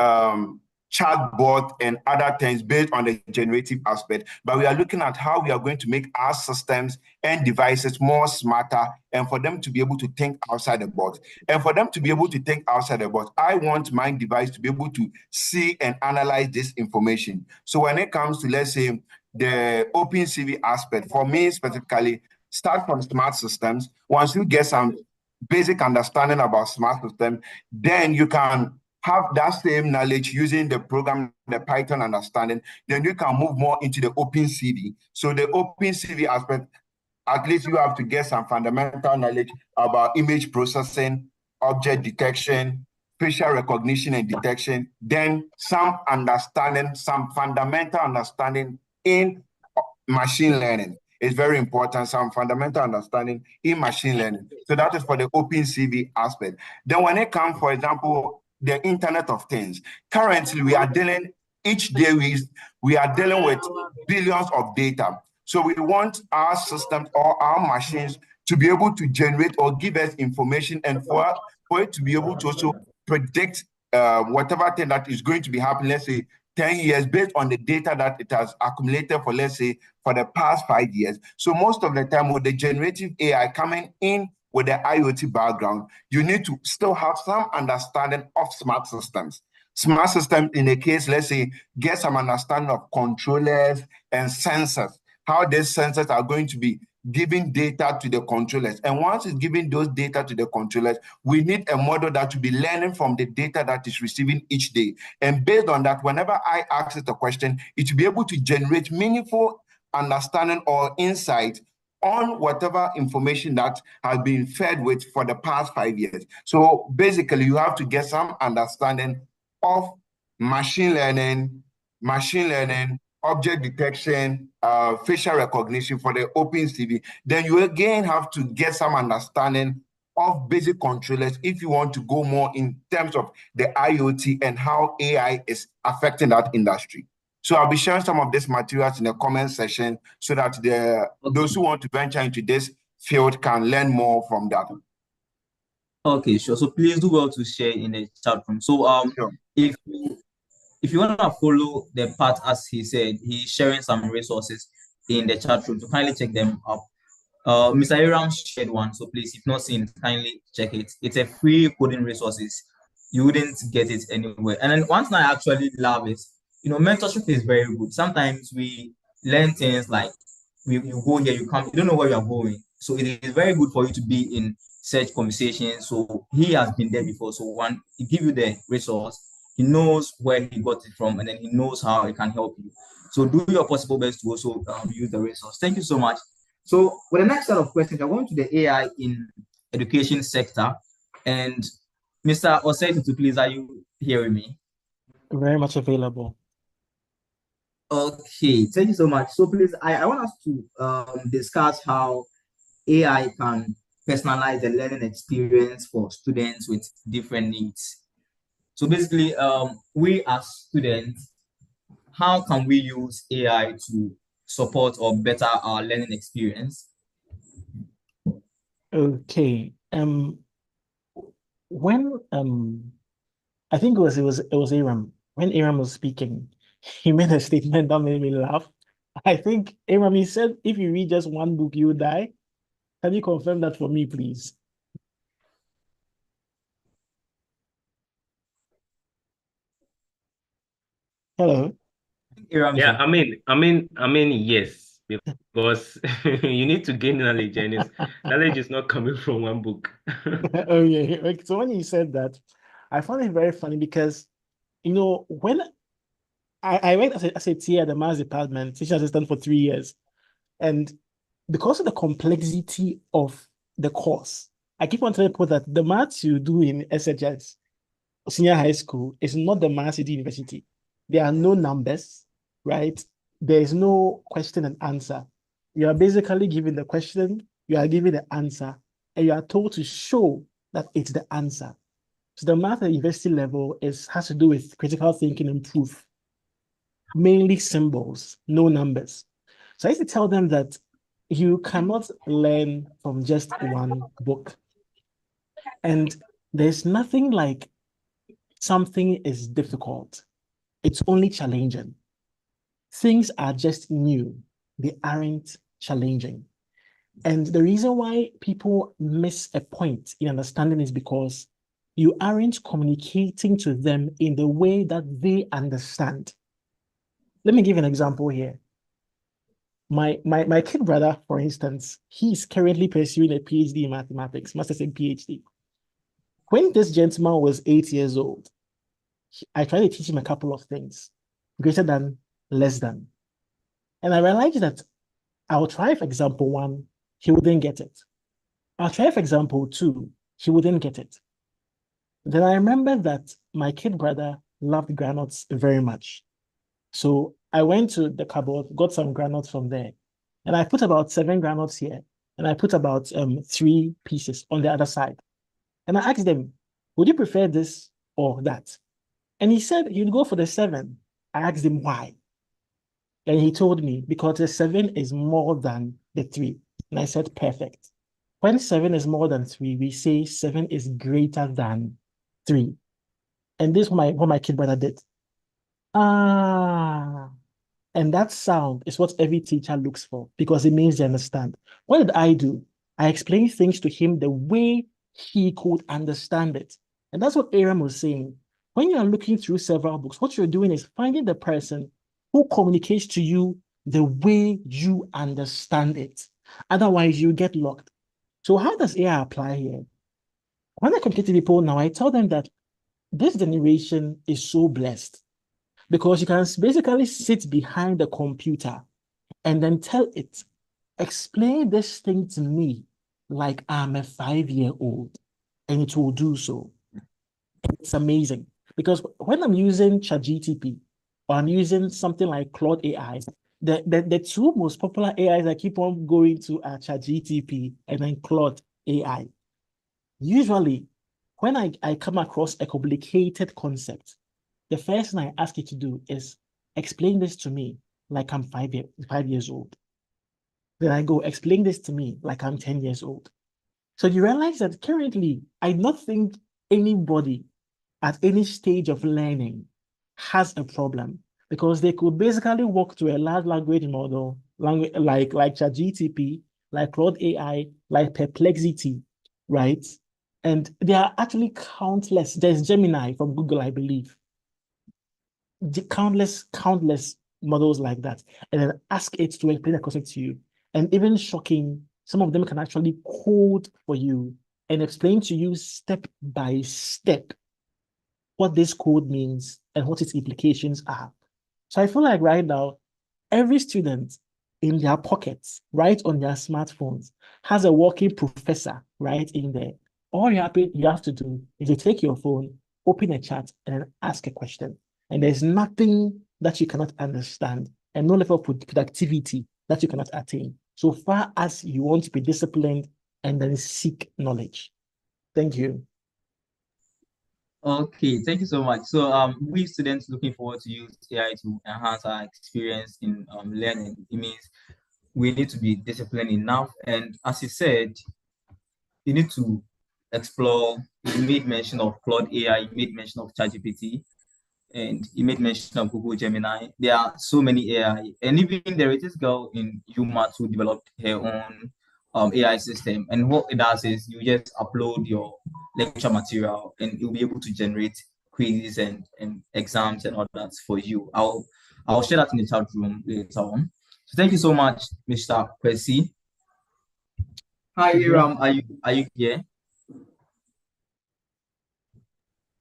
chatbot and other things based on the generative aspect, but we are looking at how we are going to make our systems and devices more smarter and for them to be able to think outside the box. And for them to be able to think outside the box, I want my device to be able to see and analyze this information. So when it comes to, let's say, the OpenCV aspect, for me specifically, start from smart systems. Once you get some basic understanding about smart systems, then you can have that same knowledge using the program, the Python understanding, then you can move more into the OpenCV. So the OpenCV aspect, at least you have to get some fundamental knowledge about image processing, object detection, facial recognition and detection, then some understanding, some fundamental understanding in machine learning. It's very important, some fundamental understanding in machine learning. So that is for the OpenCV aspect. Then when it comes, for example, the Internet of Things, currently we are dealing, each day we are dealing with billions of data. So we want our systems or our machines to be able to generate or give us information and for it to be able to also predict whatever thing that is going to be happening, let's say 10 years, based on the data that it has accumulated for, let's say, for the past 5 years. So most of the time with the generative AI coming in with the IoT background, you need to still have some understanding of smart systems. Smart system, in the case, let's say, get some understanding of controllers and sensors, how these sensors are going to be giving data to the controllers. And once it's giving those data to the controllers, we need a model that will be learning from the data that is receiving each day. And based on that, whenever I ask it a question, it will be able to generate meaningful understanding or insight on whatever information that has been fed with for the past 5 years. So basically, you have to get some understanding of machine learning, object detection, facial recognition for the OpenCV. Then you again have to get some understanding of basic controllers if you want to go more in terms of the IoT and how AI is affecting that industry. So I'll be sharing some of these materials in the comment section so that those who want to venture into this field can learn more from that. Okay, sure. So please do well to share in the chat room. So Sure. if you want to follow the part, as he said, he's sharing some resources in the chat room, so kindly check them up. Mr. Aram shared one, so please, if not seen, kindly check it. It's a free coding resources. You wouldn't get it anywhere. And then one thing I actually love is, mentorship is very good. Sometimes we learn things like you go here, you come, you don't know where you are going. So it is very good for you to be in such conversations. So he has been there before. So one, he give you the resource, he knows where he got it from, and then he knows how he can help you. So do your possible best to also use the resource. Thank you so much. So with the next set of questions, we're going to the AI in education sector. And Mr. Osei, please, are you hearing me? Very much available. Okay, thank you so much. So please, I want us to discuss how AI can personalize the learning experience for students with different needs. So basically, we as students, how can we use AI to support or better our learning experience? Okay. When I think it was Aram. When Aram was speaking, he made a statement that made me laugh. I think Aram, he said, if you read just one book, you die. Can you confirm that for me, please? Hello. Aram, Yeah, I mean, yes, because you need to gain knowledge, and knowledge is not coming from one book. Oh yeah. So when he said that, I found it very funny because, when I went as a TA at the maths department, teaching assistant for 3 years, and because of the complexity of the course, I keep on telling people that the maths you do in SHS, senior high school, is not the maths you do in university. There are no numbers, right? There is no question and answer. You are basically given the question, you are given the answer, and you are told to show that it's the answer. So the math at university level has to do with critical thinking and proof, mainly symbols, no numbers. So I used to tell them that you cannot learn from just one book. And there's nothing like something is difficult. It's only challenging. Things are just new. They aren't challenging. And the reason why people miss a point in understanding is because you aren't communicating to them in the way that they understand. Let me give an example here. My kid brother, for instance, he's currently pursuing a PhD in mathematics, master's in PhD. When this gentleman was 8 years old, I tried to teach him a couple of things, greater than, less than. And I realized that I'll try, for example, 1, he wouldn't get it. I'll try, for example, 2, he wouldn't get it. Then I remember that my kid brother loved granules very much. So I went to the cupboard, got some granules from there, and I put about 7 granules here, and I put about 3 pieces on the other side. And I asked them, would you prefer this or that? And he said he'd go for the 7. I asked him why. And he told me, because the 7 is more than the 3. And I said, perfect. When 7 is more than 3, we say 7 is greater than 3. And this is what my kid brother did. Ah. And that sound is what every teacher looks for because it means they understand. What did I do? I explained things to him the way he could understand it. And that's what Aram was saying. When you are looking through several books, what you're doing is finding the person who communicates to you the way you understand it. Otherwise, you get locked. So how does AI apply here? When I communicate to people now, I tell them that this generation is so blessed because you can basically sit behind the computer and then tell it, explain this thing to me like I'm a 5-year-old, and it will do so. It's amazing because when I'm using ChatGTP or I'm using something like Claude AI, the two most popular AIs I keep on going to are ChatGTP and then Claude AI. Usually, when I come across a complicated concept, the first thing I ask it to do is explain this to me like I'm 5 years old. Then I go, explain this to me like I'm 10 years old. So you realize that currently, I don't think anybody at any stage of learning has a problem because they could basically walk to a large language model, like ChatGTP, like Claude AI, like Perplexity, right? And there are actually countless. There's Gemini from Google, I believe. Countless models like that, and then ask it to explain the concept to you. And even shocking, some of them can actually code for you and explain to you step by step what this code means and what its implications are. So I feel like right now, every student in their pockets, right on their smartphones, has a working professor right in there. All you have to do is to take your phone, open a chat, and then ask a question. And there's nothing that you cannot understand and no level of productivity that you cannot attain, so far as you want to be disciplined and then seek knowledge. Thank you. Okay, thank you so much. So we students looking forward to use AI to enhance our experience in learning. It means we need to be disciplined enough. And as you said, you need to explore. You made mention of Claude AI, you made mention of ChatGPT, and you made mention of Google Gemini. There are so many AI, and even there is this girl in UMass who developed her own AI system. And what it does is you just upload your lecture material, and you'll be able to generate quizzes and exams and all that for you. I'll share that in the chat room later on. So thank you so much, Mr. Kwesi. Hi, Iram. Are you here?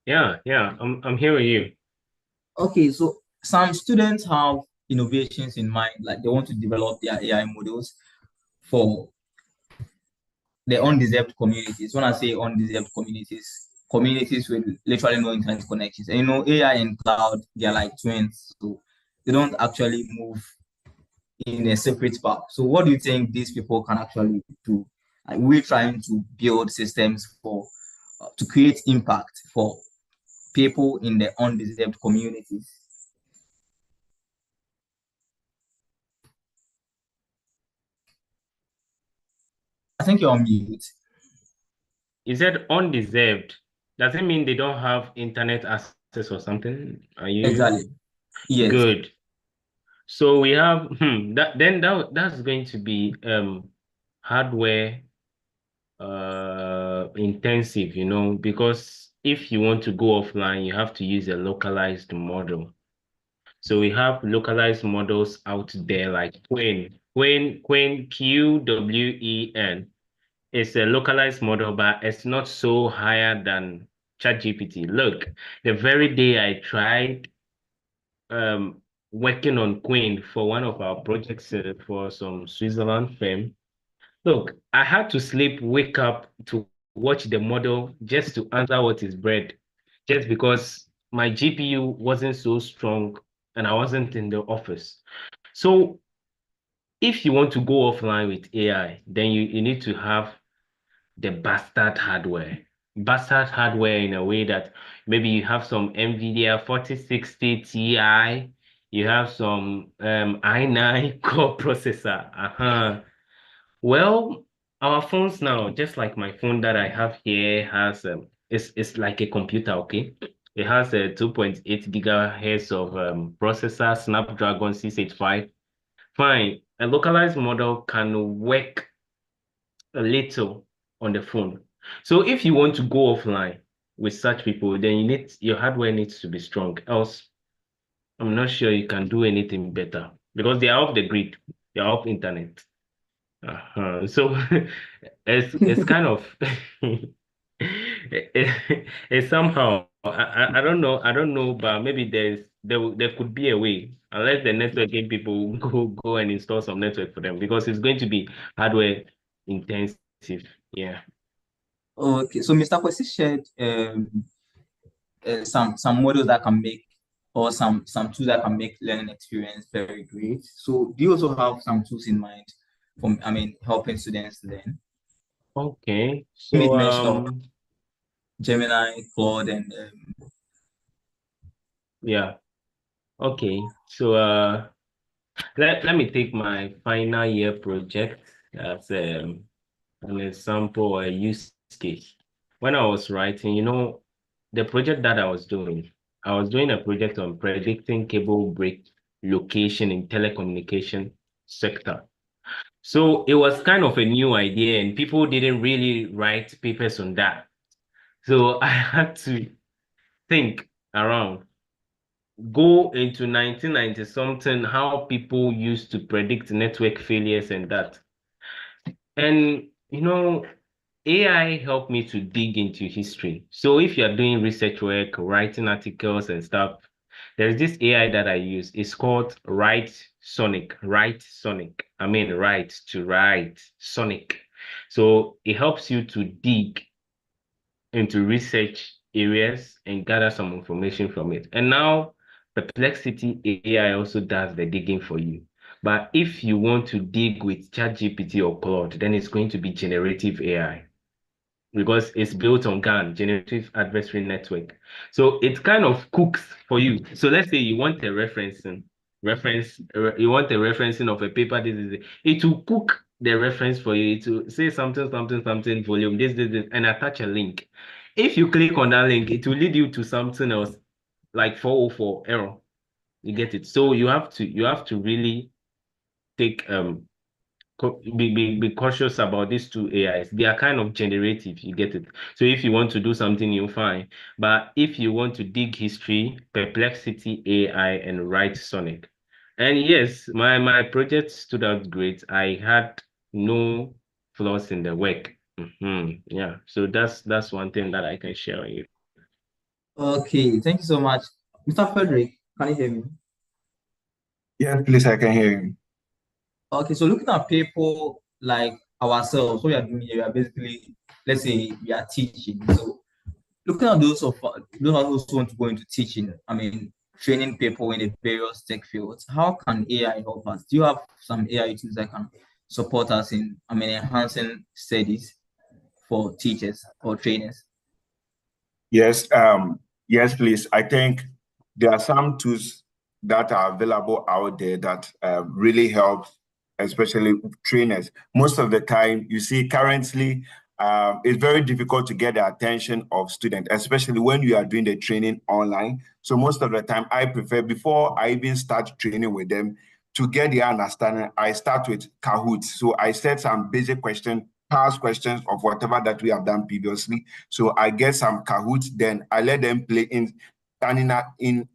Yeah, I'm here with you. Okay, so some students have innovations in mind, like they want to develop their AI models for the undeserved communities. When I say undeserved communities, communities with literally no internet connections. And you know, AI and cloud, they're like twins, so they don't actually move in a separate path. So what do you think these people can actually do? Like we're trying to build systems for to create impact for people in the undeserved communities. I think you're on mute. You said undeserved. Does it mean they don't have internet access or something? Are you Exactly? Yes. good? So we have that's going to be hardware intensive, because if you want to go offline, you have to use a localized model. So we have localized models out there like Qwen, QWEN. It's a localized model, but it's not so higher than ChatGPT. Look, the very day I tried working on Qwen for one of our projects for some Switzerland firm, look, I had to sleep, wake up to watch the model just to answer what is bred, just because my GPU wasn't so strong and I wasn't in the office. So if you want to go offline with AI, then you need to have the bastard hardware. Bastard hardware in a way that maybe you have some NVIDIA 4060 Ti, you have some i9 core processor. Well, our phones now, just like my phone that I have here, has it's like a computer, okay? It has a 2.8 gigahertz of processor, Snapdragon 685. Fine, a localized model can work a little on the phone. So if you want to go offline with such people, then your hardware needs to be strong. Else, I'm not sure you can do anything better because they are off the grid, they are off internet. So it's kind of it's somehow I don't know, but maybe there could be a way, unless the networking people go and install some network for them, because it's going to be hardware intensive. Yeah. Okay, so Mr. Kwesi shared some models that can make, or some tools that can make learning experience very great. So do you also have some tools in mind for, helping students learn? Okay. You made So mention of Gemini, Claude, and yeah. Okay. So let me take my final year project as an example or a use case. When I was writing, the project that I was doing a project on predicting cable break location in telecommunication sector. So it was kind of a new idea and people didn't really write papers on that. So I had to think around, go into 1990 something, how people used to predict network failures and that. And AI helped me to dig into history. So if you're doing research work, writing articles and stuff, there's this AI that I use. It's called Write Sonic. Write Sonic. I mean, write to write Sonic. So it helps you to dig into research areas and gather some information from it. And now Perplexity AI also does the digging for you. But if you want to dig with ChatGPT or Claude, then it's going to be generative AI, because it's built on GAN, Generative Adversary Network. So it kind of cooks for you. So let's say you want a you want a referencing of a paper, it will cook the reference for you. It will say something, volume, this, and attach a link. If you click on that link, it will lead you to something else, like 404 error. You get it? So you have to really take be cautious about these two AIs. They are kind of generative, you get it? So if you want to do something, you'll find. But if you want to dig history, Perplexity AI and Write Sonic. And yes, my project stood out great. I had no flaws in the work. Yeah, so that's one thing that I can share with you. Okay, thank you so much. Mr. Frederick, can you hear me? Yes, please, I can hear you. Okay, so looking at people like ourselves, what we are doing here, we are basically, let's say we are teaching. So looking at those of those who want to go into teaching, training people in the various tech fields, how can AI help us? Do you have some AI tools that can support us in, enhancing studies for teachers or trainers? Yes, yes, please. I think there are some tools that are available out there that really help, especially trainers. Most of the time, you see, currently, it's very difficult to get the attention of students, especially when you are doing the training online. So most of the time, I prefer, before I even start training with them, to get their understanding, I start with Kahoot. So I set some basic questions, past questions of whatever that we have done previously. So I get some Kahoot, then I let them play in an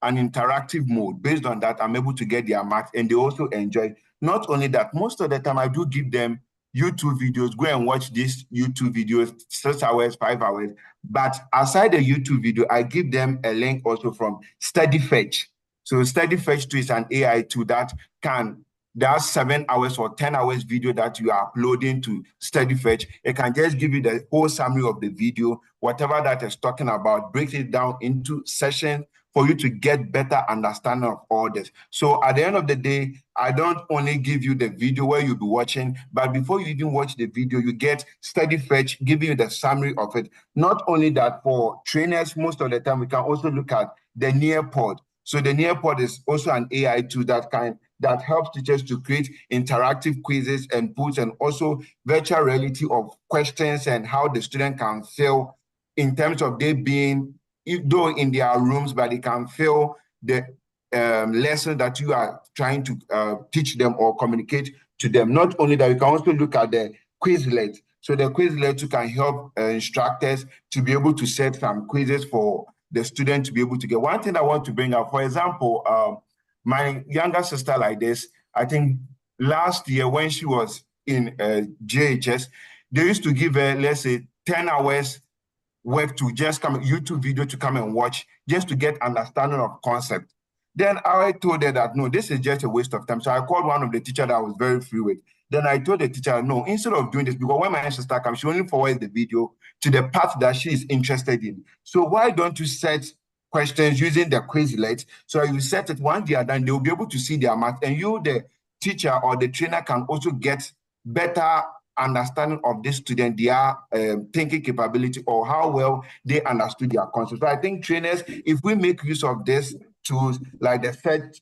interactive mode. Based on that, I'm able to get their marks, and they also enjoy. Not only that, most of the time I do give them YouTube videos. Go and watch these YouTube videos, 6 hours, 5 hours. But aside the YouTube video, I give them a link also from StudyFetch. So StudyFetch 2 is an AI tool that can, that 7 hours or 10 hours video that you are uploading to StudyFetch, it can just give you the whole summary of the video, whatever that is talking about, breaks it down into sessions for you to get better understanding of all this. So at the end of the day, I don't only give you the video where you'll be watching, but before you even watch the video, you get StudyFetch giving you the summary of it. Not only that, for trainers, most of the time, we can also look at the Nearpod. So the Nearpod is also an AI tool that helps teachers to create interactive quizzes and puts, and also virtual reality of questions and how the student can feel in terms of they being though in their rooms, but they can feel the lesson that you are trying to teach them or communicate to them. Not only that, you can also look at the Quizlet. So the Quizlet, you can help instructors to be able to set some quizzes for the student to be able to get. One thing I want to bring up, for example, my younger sister like this, I think last year when she was in JHS, they used to give her, let's say, 10 hours work to just come, YouTube video to come and watch, just to get understanding of concept. Then I told her that, no, this is just a waste of time. So I called one of the teachers that I was very free with. Then I told the teacher, no, instead of doing this, because when my sister comes, she only forwards the video to the part that she is interested in. So why don't you set questions using the Quizlet? So you set it, once they are done, they will be able to see their math, and you, the teacher or the trainer, can also get better understanding of this student, their thinking capability, or how well they understood their concept. So I think trainers, if we make use of this tools like the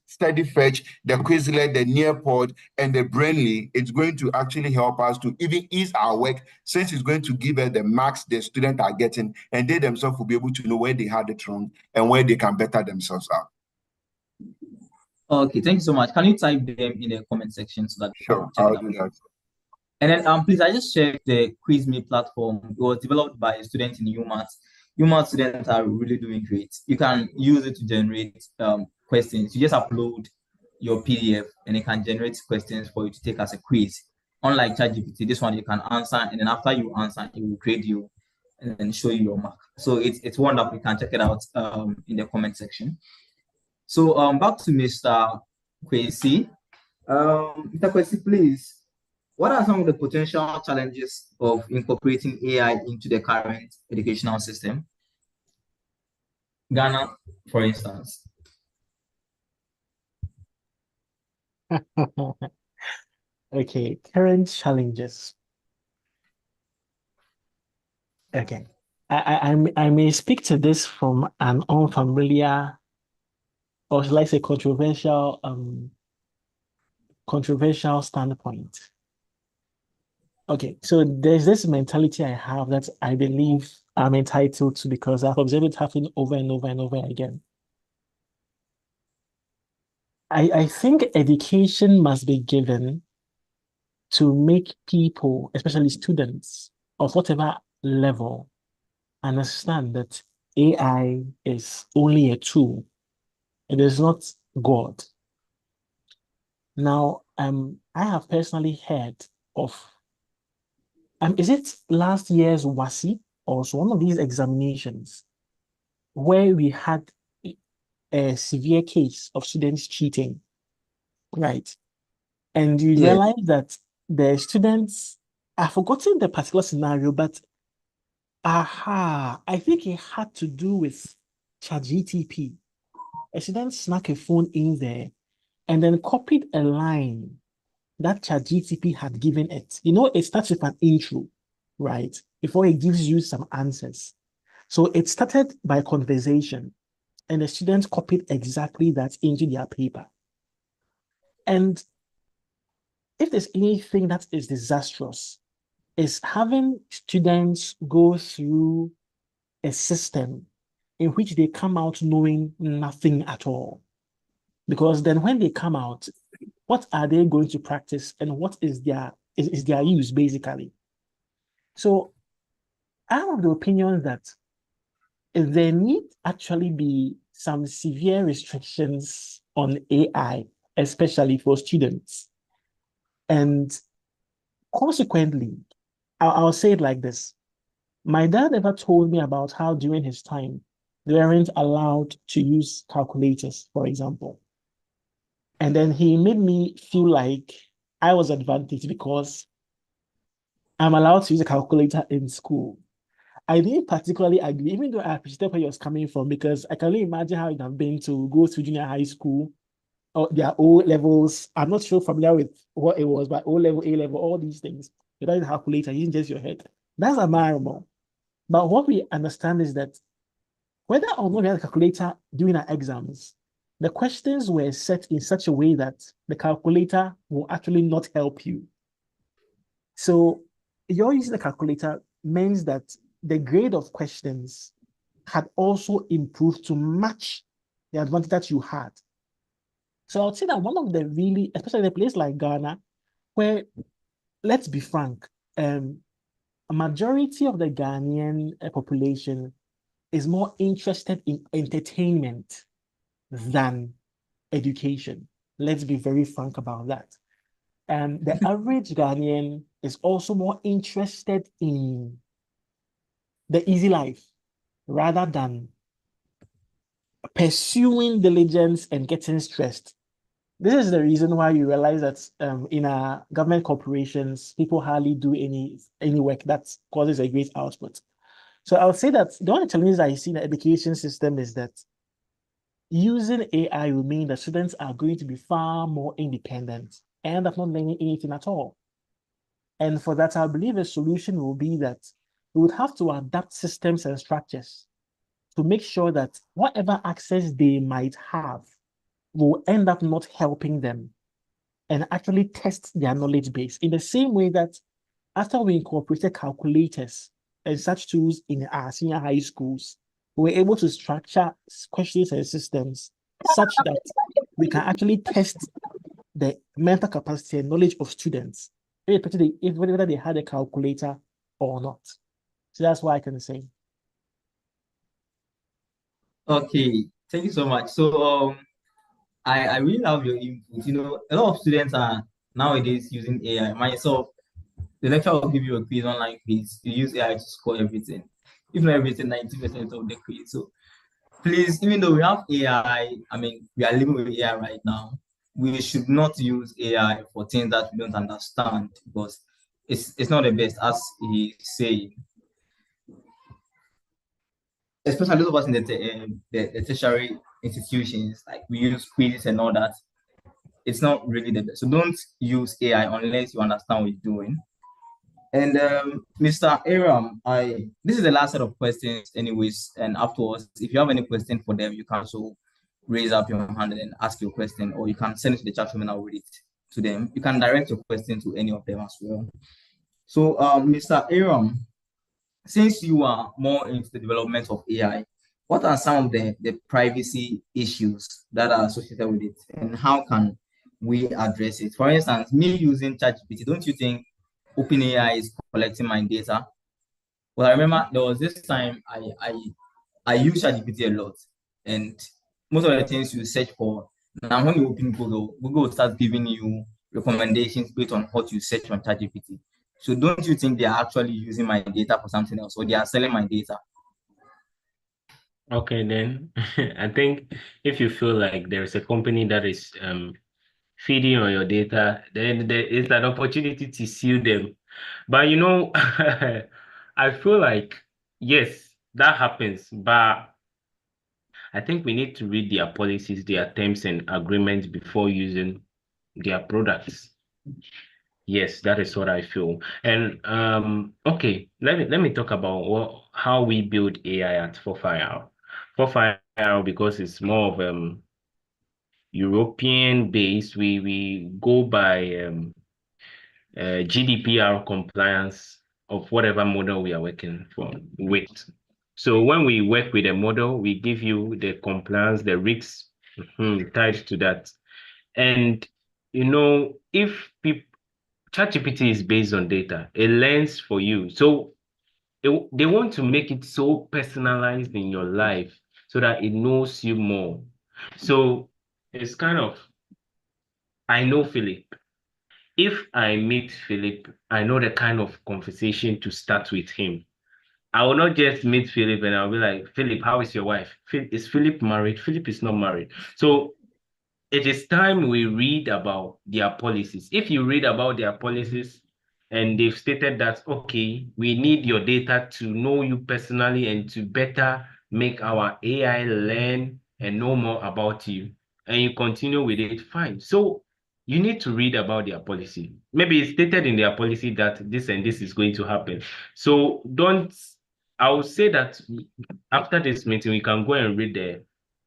StudyFetch, the Quizlet, the Nearpod, and the Brainly, it's going to actually help us to even ease our work, since it's going to give us the marks the students are getting, and they themselves will be able to know where they had it wrong and where they can better themselves out. Okay, thank you so much. Can you type them in the comment section so that sure, I'll do that. And then please, I just checked the QuizMe platform. It was developed by a student in UMass. UMass students are really doing great. You can use it to generate questions. You just upload your PDF and it can generate questions for you to take as a quiz. Unlike ChatGPT, this one you can answer, and then after you answer, it will grade you and then show you your mark. So it's wonderful. You can check it out in the comment section. So back to Mr. Kwesi. Mr. Kwesi, please. What are some of the potential challenges of incorporating AI into the current educational system? Ghana, for instance. Okay, current challenges. Okay, I may speak to this from an unfamiliar, or shall I say controversial standpoint. Okay, so there's this mentality I have that I believe I'm entitled to, because I've observed it happen over and over and over again. I think education must be given to make people, especially students of whatever level, understand that AI is only a tool. It is not God. Now, I have personally heard of, is it last year's WASI, or so one of these examinations, where we had a severe case of students cheating, right? And you realize that the students, I've forgotten the particular scenario, but I think it had to do with ChatGPT. A student snuck a phone in there and then copied a line that ChatGPT had given it. You know, it starts with an intro, right? Before it gives you some answers. So it started by conversation, and the students copied exactly that into their paper. And if there's anything that is disastrous, is having students go through a system in which they come out knowing nothing at all. Because then when they come out, what are they going to practice, and what is their use, basically? So I'm of the opinion that there need actually be some severe restrictions on AI, especially for students. And consequently, I'll say it like this. My dad ever told me about how during his time, they weren't allowed to use calculators, for example. And then he made me feel like I was advantaged because I'm allowed to use a calculator in school. I didn't particularly agree, even though I appreciate where he was coming from, because I can only imagine how it would have been to go to junior high school or their O levels. I'm not sure familiar with what it was, but O level, A level, all these things. You don't have a calculator, using just your head. That's admirable. But what we understand is that whether or not we had a calculator during our exams, the questions were set in such a way that the calculator will actually not help you. So you're using the calculator means that the grade of questions had also improved to match the advantage that you had. So I would say that one of the really, especially in a place like Ghana, where, let's be frank, a majority of the Ghanaian population is more interested in entertainment than education. Let's be very frank about that. And the average Ghanaian is also more interested in the easy life rather than pursuing diligence and getting stressed. This is the reason why you realize that in our government corporations, people hardly do any work that causes a great output. So I would say that the only challenges I see in the education system is that using AI will mean that students are going to be far more independent and are not learning anything at all. And for that, I believe a solution will be that we would have to adapt systems and structures to make sure that whatever access they might have will end up not helping them and actually test their knowledge base in the same way that after we incorporated calculators and such tools in our senior high schools, we were able to structure questions and systems such that we can actually test the mental capacity and knowledge of students, whether they had a calculator or not. So that's what I can say. Okay, thank you so much. So I really love your input. You know, a lot of students are nowadays using AI. Myself, the lecturer will give you a quiz, online quiz. You use AI to score everything. If not everything, 90% of the quiz. So please, even though we have AI, I mean, we are living with AI right now, we should not use AI for things that we don't understand because it's not the best, as he said. Especially those of us in the tertiary institutions, like we use quizzes and all that. It's not really the best. So don't use AI unless you understand what you're doing. And Mr. Aram, this is the last set of questions, anyways. And afterwards, if you have any question for them, you can also raise up your hand and ask your question, or you can send it to the chat room and I'll read it to them. You can direct your question to any of them as well. So, Mr. Aram, since you are more into the development of AI, what are some of the privacy issues that are associated with it, and how can we address it? For instance, me using ChatGPT, don't you think OpenAI is collecting my data? Well, I remember there was this time I use ChatGPT a lot, and most of the things you search for, now when you open Google, Google will start giving you recommendations based on what you search on ChatGPT. So don't you think they are actually using my data for something else, or they are selling my data? Okay, then I think if you feel like there's a company that is feeding on your data, then there is an opportunity to sue them. But you know, I feel like yes, that happens, but I think we need to read their policies, their terms and agreements before using their products. Yes, that is what I feel. And okay, let me talk about how we build AI at 4FireHour. 4FireHour, because it's more of European based, we go by GDPR compliance of whatever model we are working with. So when we work with a model, we give you the compliance, the risks tied to that. And you know, if people ChatGPT is based on data. It learns for you. So they want to make it so personalized in your life so that it knows you more. So it's kind of, I know Philip. If I meet Philip, I know the kind of conversation to start with him. I will not just meet Philip and I'll be like, Philip, how is your wife? Is Philip married? Philip is not married. So it is time we read about their policies. If you read about their policies and they've stated that, okay, we need your data to know you personally and to better make our AI learn and know more about you, and you continue with it, fine. So you need to read about their policy. Maybe it's stated in their policy that this and this is going to happen. So I would say that after this meeting, we can go and read the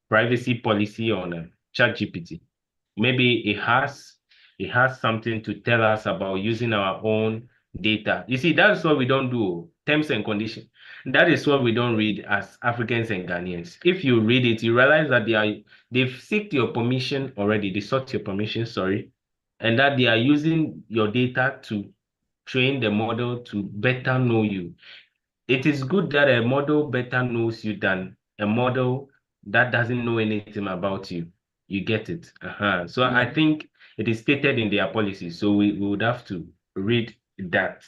privacy policy on ChatGPT. Maybe it has something to tell us about using our own data. You see, that's what we don't do. Terms and conditions. That is what we don't read as Africans and Ghanaians. If you read it, you realize that they've sought your permission already. They sought your permission, sorry, and that they are using your data to train the model to better know you. It is good that a model better knows you than a model that doesn't know anything about you. You get it? So I think it is stated in their policy. So we would have to read that.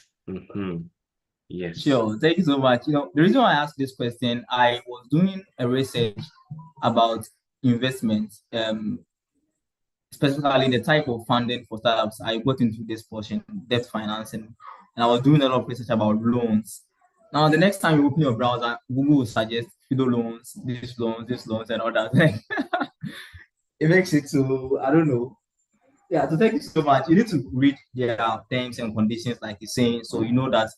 Yes. Sure. Thank you so much. The reason why I asked this question, I was doing a research about investment, specifically the type of funding for startups. I got into this portion, debt financing, and I was doing a lot of research about loans. Now, the next time you open your browser, Google will suggest Fido loans, this loans, and all that. It makes it so, I don't know. Yeah, so thank you so much. You need to read their terms and conditions, like you're saying, so you know that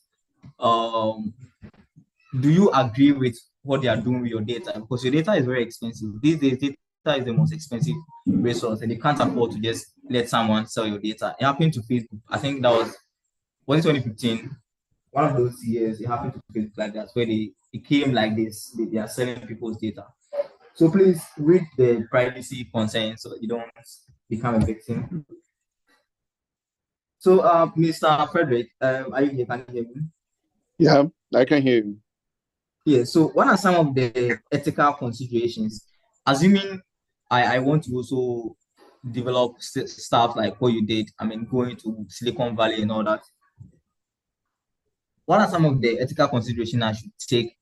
do you agree with what they are doing with your data? Because your data is very expensive. These days, data is the most expensive resource, and you can't afford to just let someone sell your data. It happened to Facebook. I think that was it 2015? One of those years, it happened to Facebook like that, where it came like this. They are selling people's data. So please read the privacy concerns so that you don't become a victim. So, Mr. Frederick, are you here? Can you hear me? Yeah, I can hear you. Yeah, so what are some of the ethical considerations? Assuming I want to also develop stuff like what you did, going to Silicon Valley and all that. What are some of the ethical considerations I should take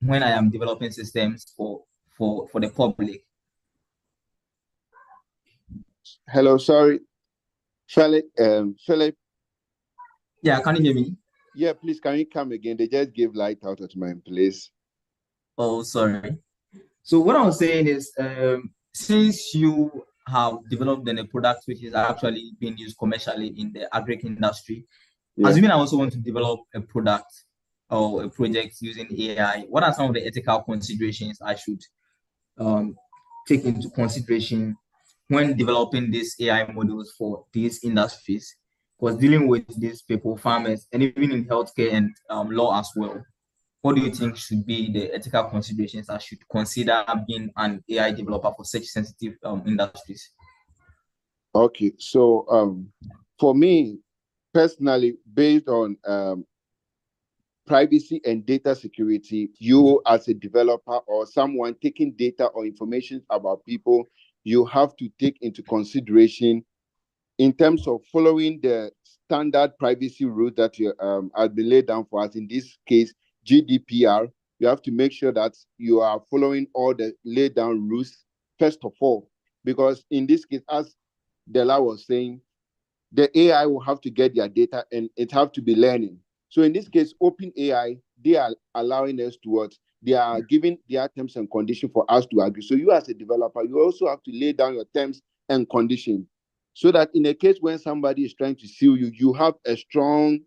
when I am developing systems for the public? Hello, sorry. Philip. Yeah, can you hear me? Yeah, please, can you come again? They just gave light out at my place. Oh, sorry. So what I was saying is, since you have developed a product which is actually being used commercially in the agri industry, assuming I also want to develop a product or a project using AI, what are some of the ethical considerations I should take into consideration when developing these AI models for these industries? Because dealing with these people, farmers, and even in healthcare and law as well, what do you think should be the ethical considerations I should consider being an AI developer for such sensitive industries? Okay, so for me personally, based on privacy and data security, you as a developer or someone taking data or information about people, you have to take into consideration in terms of following the standard privacy rules that have been laid down for us. In this case, GDPR, you have to make sure that you are following all the laid down rules, first of all, because in this case, as Dela was saying, the AI will have to get their data and it have to be learning. So in this case, OpenAI, they are allowing us to what? They are giving their terms and conditions for us to agree. So you as a developer, you also have to lay down your terms and conditions so that in a case when somebody is trying to sue you, you have a strong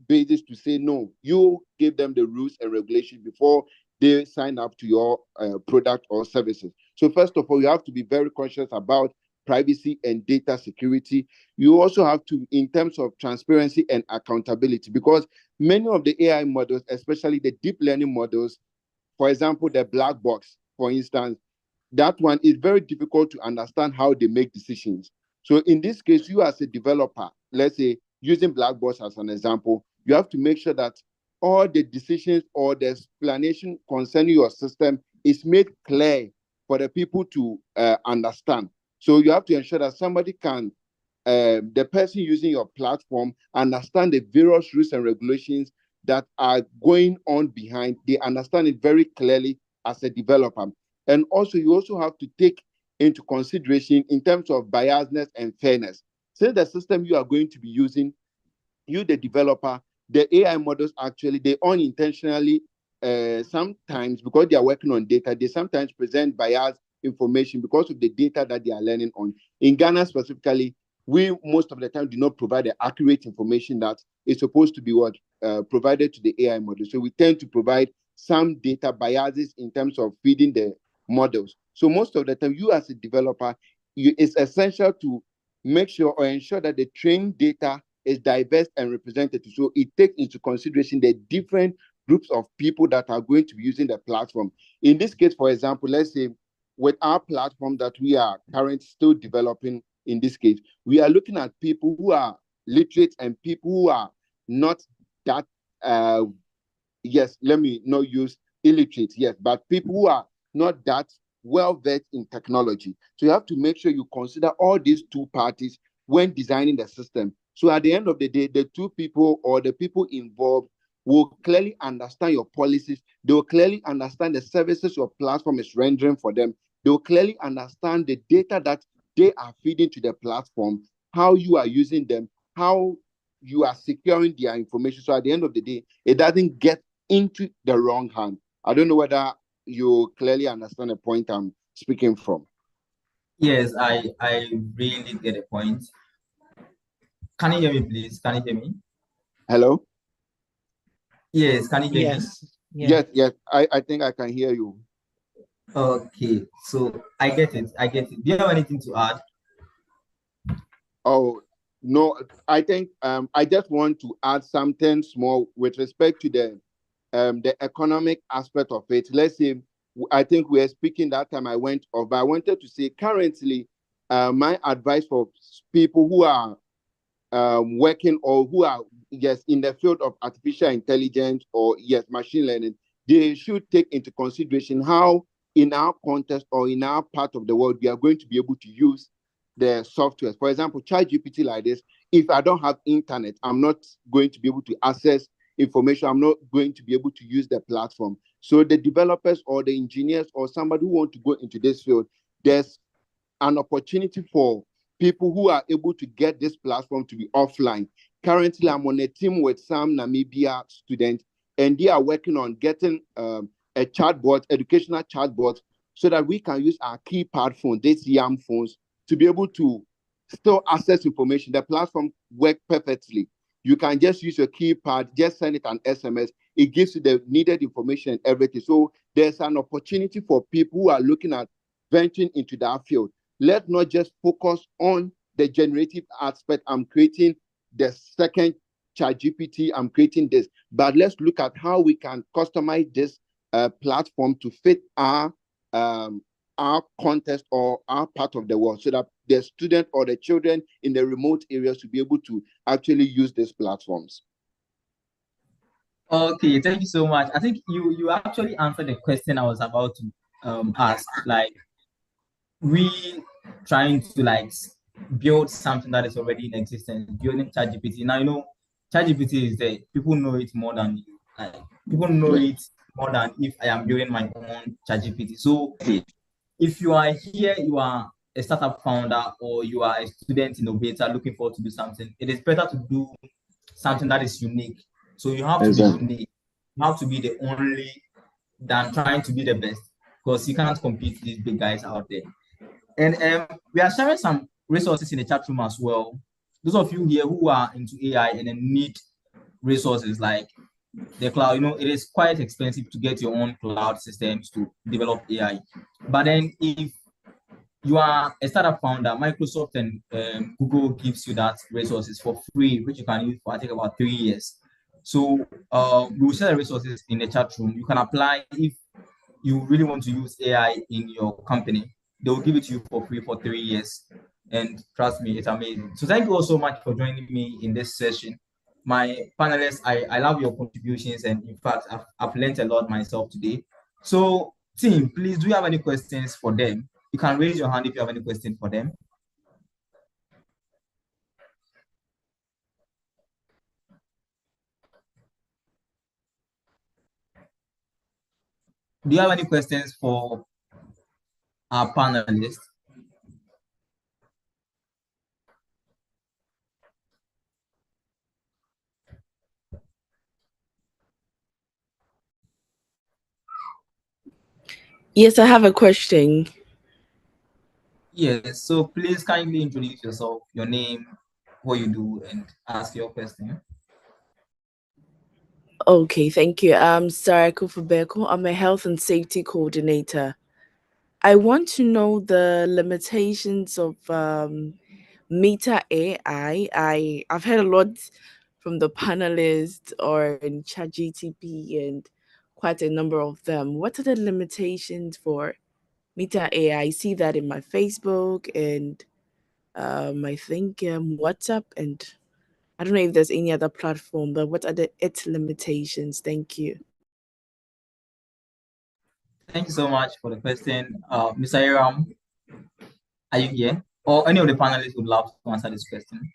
basis to say no. You give them the rules and regulations before they sign up to your product or services. So first of all, you have to be very conscious about privacy and data security. You also have to, in terms of transparency and accountability, because many of the AI models, especially the deep learning models, for example, the black box, for instance, that one is very difficult to understand how they make decisions. So in this case, you as a developer, let's say using black box as an example, you have to make sure that all the decisions or the explanation concerning your system is made clear for the people to understand. So you have to ensure that somebody can, the person using your platform, understand the various rules and regulations that are going on behind. They understand it very clearly as a developer. And also, you also have to take into consideration in terms of biasness and fairness. Say the system you are going to be using, you, the developer, the AI models actually, they unintentionally, sometimes because they are working on data, they sometimes present biased information because of the data that they are learning on. In Ghana specifically, we most of the time do not provide the accurate information that is supposed to be provided to the AI model. So we tend to provide some data biases in terms of feeding the models. So most of the time, you as a developer, it's essential to make sure or ensure that the trained data is diverse and representative. So it takes into consideration the different groups of people that are going to be using the platform. In this case, for example, let's say with our platform that we are currently still developing, in this case, we are looking at people who are literate and people who are not that, yes, let me not use illiterate, yes, but people who are not that well-versed in technology. So you have to make sure you consider all these two parties when designing the system. So at the end of the day, the two people or the people involved will clearly understand your policies. They will clearly understand the services your platform is rendering for them. They will clearly understand the data that they are feeding to the platform, how you are using them, how you are securing their information. So at the end of the day, it doesn't get into the wrong hand. I don't know whether you clearly understand the point I'm speaking from. Yes, I really get a point. Can you hear me, please? Can you hear me? Hello? Yes, can you hear me? Yes. Yes, I think I can hear you. Okay, so I get it. Do you have anything to add? Oh, no, I think I just want to add something small with respect to the economic aspect of it. Let's say, I think we were speaking that time I went off, but I wanted to say currently, my advice for people who are working or who are, yes, in the field of artificial intelligence or, yes, machine learning, they should take into consideration how in our context or in our part of the world, we are going to be able to use the software. For example, ChatGPT like this, if I don't have internet, I'm not going to be able to access information. I'm not going to be able to use the platform. So the developers or the engineers or somebody who want to go into this field, there's an opportunity for people who are able to get this platform to be offline. Currently, I'm on a team with some Namibia students, and they are working on getting a chatbot, educational chatbot, so that we can use our keypad phone, these YAM phones, to be able to still access information. The platform works perfectly. You can just use your keypad, just send it an SMS. It gives you the needed information and everything. So there's an opportunity for people who are looking at venturing into that field. Let's not just focus on the generative aspect. I'm creating the second ChatGPT, I'm creating this, but let's look at how we can customize this platform to fit our context or our part of the world, so that the student or the children in the remote areas to be able to actually use these platforms. Okay, thank you so much. I think you actually answered the question I was about to ask. Like, we trying to like build something that is already in existence, building ChatGPT. Now, you know, ChatGPT is there. People know it more than you. Like, people know it more than if I am building my own ChatGPT. So if you are here, you are a startup founder or you are a student innovator looking forward to do something, it is better to do something that is unique. So you have to be unique. You have to be the only than trying to be the best, because you can't compete with these big guys out there. And we are sharing some resources in the chat room as well. Those of you here who are into AI and then need resources like the cloud, you know, it is quite expensive to get your own cloud systems to develop AI. But then if you are a startup founder, Microsoft and Google gives you that resources for free, which you can use for I think about 3 years. So we will share the resources in the chat room. You can apply if you really want to use AI in your company. They will give it to you for free for 3 years. And trust me, it's amazing. So thank you all so much for joining me in this session. My panelists, I love your contributions. And in fact, I've learned a lot myself today. So team, please, do you have any questions for them? You can raise your hand if you have any question for them. Do you have any questions for our panelists? Yes, I have a question. Yes, so please kindly introduce yourself, your name, what you do, and ask your question. Okay, thank you. I'm Sarah Kufubeko. I'm a health and safety coordinator. I want to know the limitations of Meta AI. I've heard a lot from the panelists or in ChatGTP and quite a number of them. What are the limitations for Meta AI? I see that in my Facebook and I think WhatsApp, and I don't know if there's any other platform, but what are its limitations? Thank you. Thank you so much for the question. Mr. Aram, are you here? Or any of the panelists would love to answer this question?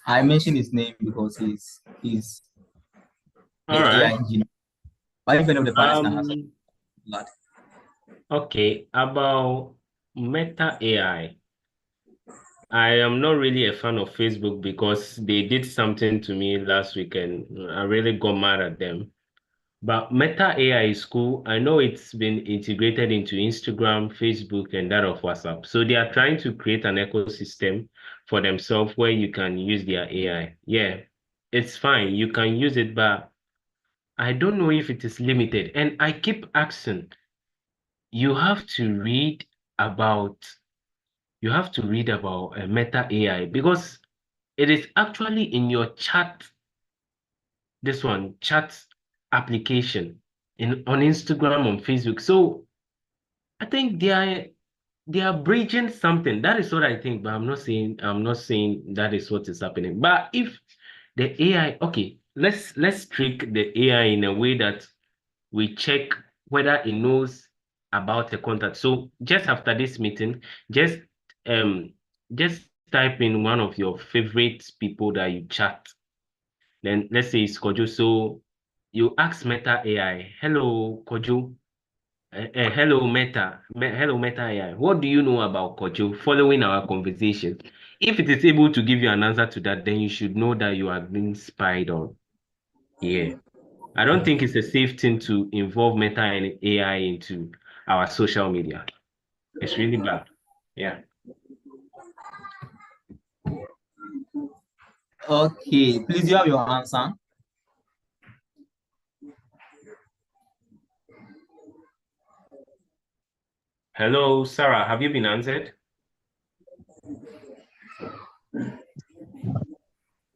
I mentioned his name because he's All the AI right. engineer. But if any of the panelists can answer, glad. Okay, about Meta AI. I am not really a fan of Facebook because they did something to me last week and I really got mad at them. But Meta AI is cool. I know it's been integrated into Instagram, Facebook, and that of WhatsApp. So they are trying to create an ecosystem for themselves where you can use their AI. Yeah, it's fine. You can use it, but I don't know if it is limited. And I keep asking, you have to read about Meta AI because it is actually in your chat application on Instagram, on Facebook. So I think they are bridging something. That is what I think, but I'm not saying that is what is happening. But if the AI, okay, let's trick the AI in a way that we check whether it knows about a contact. So just after this meeting, just type in one of your favorite people that you chat. Then let's say it's Kojo. So you ask Meta AI, hello Kojo, hello Meta AI. What do you know about Kojo? Following our conversation, if it is able to give you an answer to that, then you should know that you are being spied on. Yeah. I don't think it's a safe thing to involve Meta and AI into our social media. It's really bad. Yeah. Okay, please, you have your answer. Hello, Sarah. Have you been answered?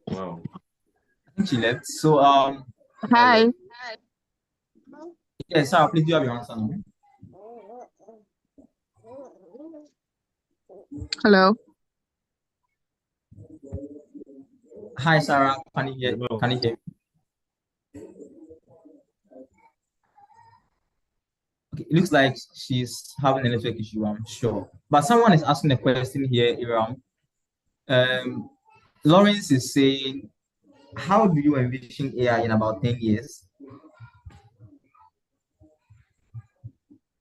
Wow. I think she left. So Hi. yes, Sarah, please, you have your answer now. Hello. Hi, Sarah. Can you hear? Hello. Can you hear? Okay, it looks like she's having a network issue, I'm sure. But someone is asking a question here, Iram. Lawrence is saying, how do you envision AI in about 10 years?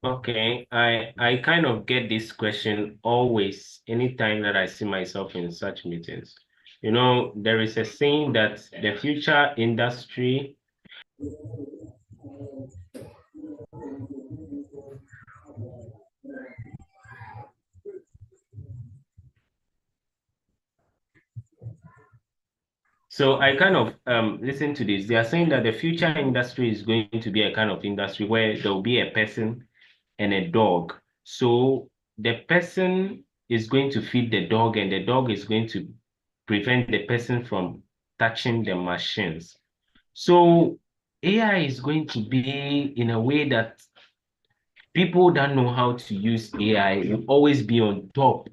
Okay, I kind of get this question always, anytime that I see myself in such meetings. You know, there is a saying that the future industry So I kind of listen to this. They are saying that the future industry is going to be a kind of industry where there will be a person and a dog. So the person is going to feed the dog, and the dog is going to prevent the person from touching the machines. So AI is going to be in a way that people that know how to use AI will always be on top.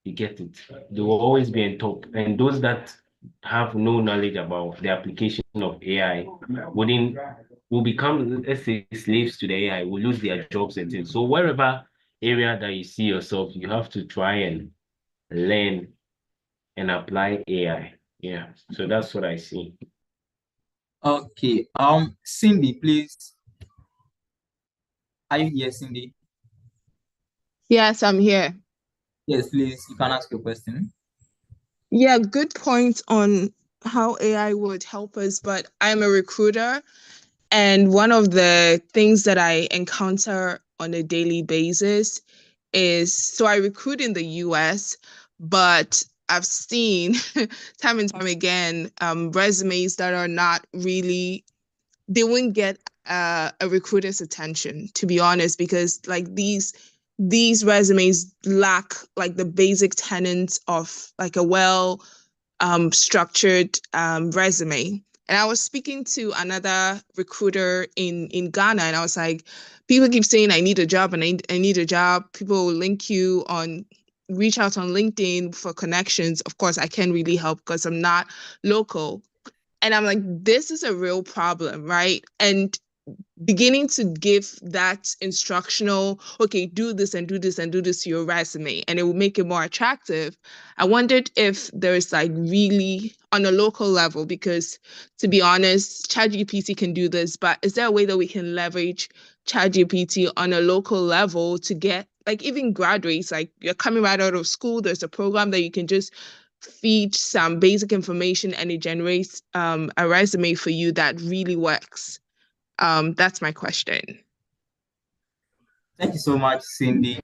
You get it? They will always be on top. And those that have no knowledge about the application of AI will become, let's say, slaves to the AI, will lose their jobs and things. So wherever area that you see yourself, you have to try and learn and apply AI. Yeah. So that's what I see. Okay. Cindy, please. Are you here, Cindy? Yes, I'm here. Yes, please. You can ask your question. Yeah, good point on how AI would help us, but I'm a recruiter, and one of the things that I encounter on a daily basis is, so I recruit in the US, but I've seen time and time again resumes that are not really, they wouldn't get a recruiter's attention, to be honest, because like these these resumes lack like the basic tenets of like a well structured resume. And I was speaking to another recruiter in Ghana, and I was like, people keep saying I need a job and I need a job. People will link you on, reach out on LinkedIn for connections. Of course, I can't really help because I'm not local. And I'm like, this is a real problem, right? And beginning to give that instructional, okay, do this and do this and do this to your resume, and it will make it more attractive. I wondered if there's like really on a local level, because to be honest, ChatGPT can do this, but is there a way that we can leverage ChatGPT on a local level to get like even graduates, like you're coming right out of school, there's a program that you can just feed some basic information and it generates a resume for you that really works. That's my question. Thank you so much, Cindy.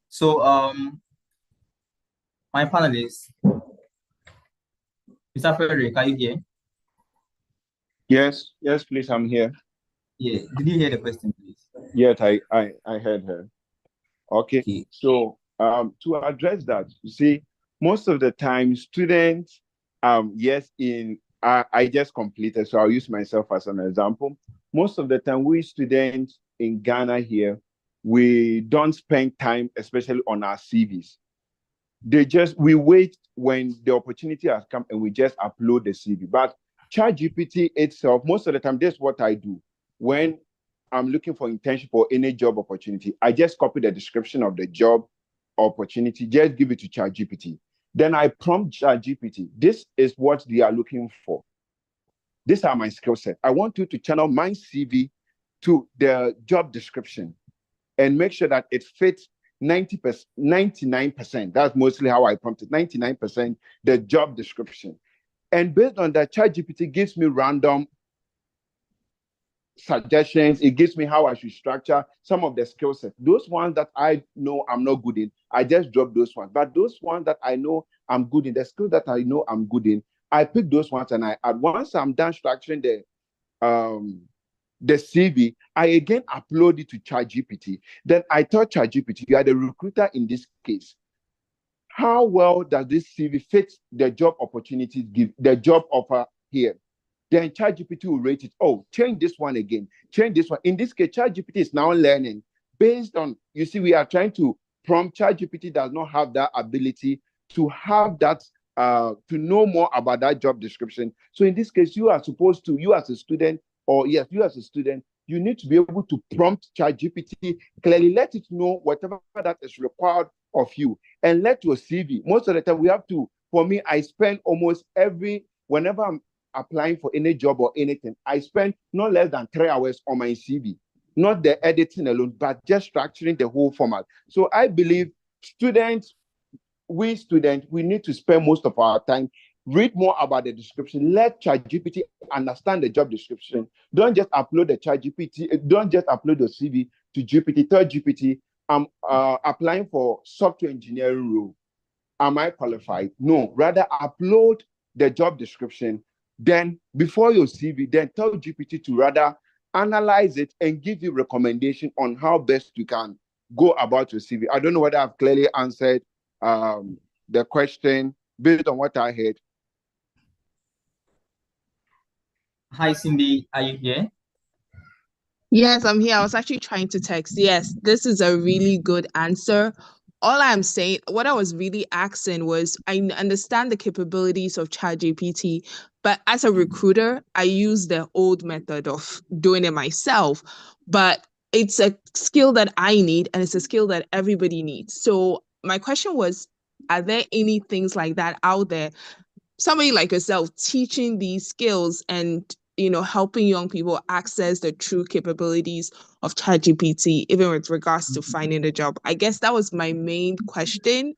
So, my panelists, Mr. Frederick, are you here? Yes, please, I'm here. Yeah. Did you hear the question, please? Yes, I heard her. Okay. So, to address that, you see, most of the time, students, yes, I just completed, so I'll use myself as an example. Most of the time, we students in Ghana here, we don't spend time, especially on our CVs. We wait when the opportunity has come and we just upload the CV. But ChatGPT itself, most of the time, that's what I do. When I'm looking for internship or any job opportunity, I just copy the description of the job opportunity, just give it to ChatGPT. Then I prompt ChatGPT. This is what they are looking for. These are my skill set. I want you to channel my CV to the job description and make sure that it fits 90%, 99%. That's mostly how I prompted, 99% the job description. And based on that, ChatGPT gives me random suggestions. It gives me how I should structure some of the skill sets. Those ones that I know I'm not good in, I just drop those ones. But those ones that I know I'm good in, the skills that I know I'm good in, I pick those ones and I add. Once I'm done structuring the CV, I again upload it to ChatGPT. Then I tell ChatGPT, you are the recruiter in this case. How well does this CV fit the job opportunities give, the job offer here? Then ChatGPT will rate it. Oh, change this one again. Change this one. In this case, ChatGPT is now learning based on, you see, we are trying to prompt. ChatGPT does not have that ability to have that, to know more about that job description. So in this case, you are supposed to, you as a student, you need to be able to prompt ChatGPT clearly, let it know whatever that is required of you, and let your CV. Most of the time, we have to, for me, I spend almost whenever I'm applying for any job or anything, I spend not less than 3 hours on my CV, not the editing alone, but just structuring the whole format. So I believe we need to spend most of our time, read more about the description, let ChatGPT understand the job description. Don't just upload the ChatGPT, don't just upload your CV to GPT. Tell GPT, I'm applying for software engineering role. Am I qualified? No, rather upload the job description. Then before your CV, then tell GPT to rather analyze it and give you recommendation on how best you can go about your CV. I don't know whether I've clearly answered the question based on what I heard. Hi, Cindy, are you here? Yes, I'm here. I was actually trying to text. Yes, this is a really good answer. All I'm saying, what I was really asking was, I understand the capabilities of ChatGPT, but as a recruiter, I use the old method of doing it myself. But it's a skill that I need, and it's a skill that everybody needs. So my question was, are there any things like that out there? Somebody like yourself teaching these skills and helping young people access the true capabilities of ChatGPT, even with regards to finding a job. I guess that was my main question,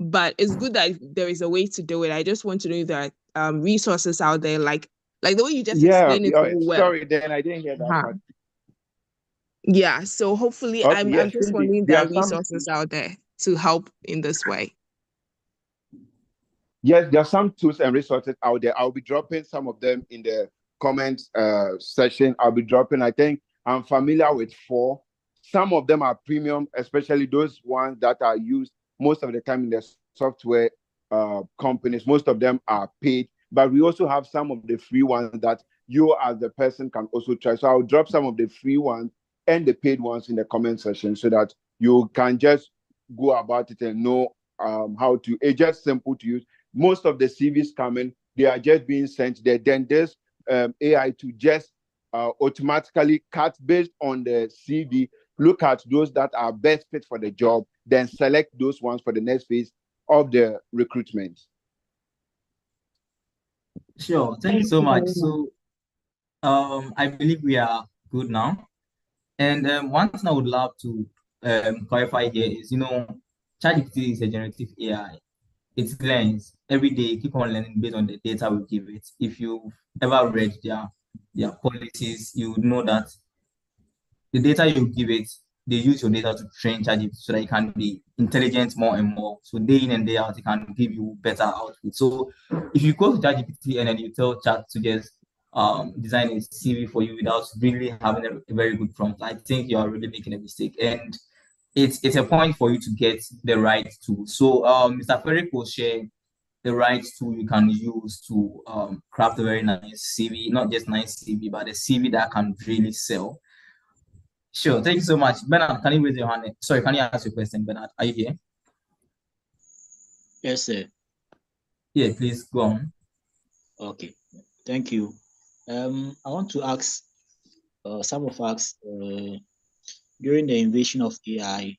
but it's good that there is a way to do it. I just want to know if there are resources out there, like the way you just explained it so well. Sorry, then I didn't hear that part. Yeah, so hopefully, Okay, I'm just wondering there are resources out there to help in this way. Yes, there are some tools and resources out there. I'll be dropping some of them in the comments section. I think I'm familiar with 4. Some of them are premium, especially those ones that are used most of the time in the software companies. Most of them are paid, but we also have some of the free ones that you as the person can also try. So I'll drop some of the free ones and the paid ones in the comment section so that you can just go about it and know how to. It's just simple to use. Most of the CVs coming, they are just being sent there. Then there's AI to just automatically cut based on the CV, look at those that are best fit for the job, then select those ones for the next phase of the recruitment. Sure. Thank you so much. So, I believe we are good now. And one thing I would love to clarify here is, ChatGPT is a generative AI. It learns every day, keep on learning based on the data we give it. If you've ever read their policies, you would know that the data you give it, they use your data to train ChatGPT so that it can be intelligent more and more. So day in and day out, it can give you better output. So if you go to ChatGPT and then you tell Chat to just design a CV for you without really having a very good prompt, I think you are really making a mistake. And it's a point for you to get the right tool. So Mr. Frederick will share the right tool you can use to craft a very nice CV, not just nice CV, but a CV that can really sell. Sure, thank you so much. Bernard, can you raise your hand? Sorry, can you ask your question, Bernard? Are you here? Yes, sir. Yeah, please go on. Okay, thank you. I want to ask some of us during the invasion of AI,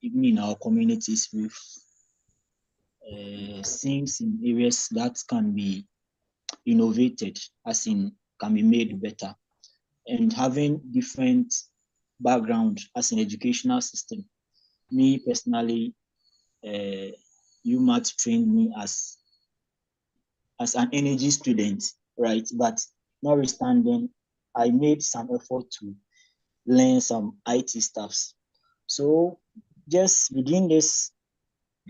even in our communities, we've seen some areas that can be innovated, as in can be made better. And having different background as an educational system, me personally, UMass trained me as an energy student, right? But notwithstanding, I made some effort to learn some IT stuffs. So just within these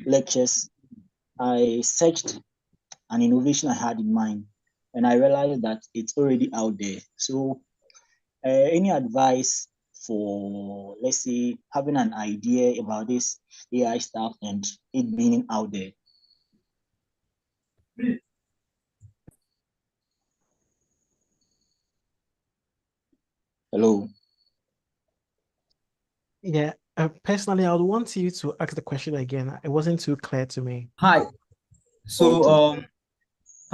lectures, I searched an innovation I had in mind, and I realized that it's already out there. So any advice for, let's say, having an idea about this AI stuff and it being out there? Hello. Yeah, personally, I would want you to ask the question again. It wasn't too clear to me. Hi. So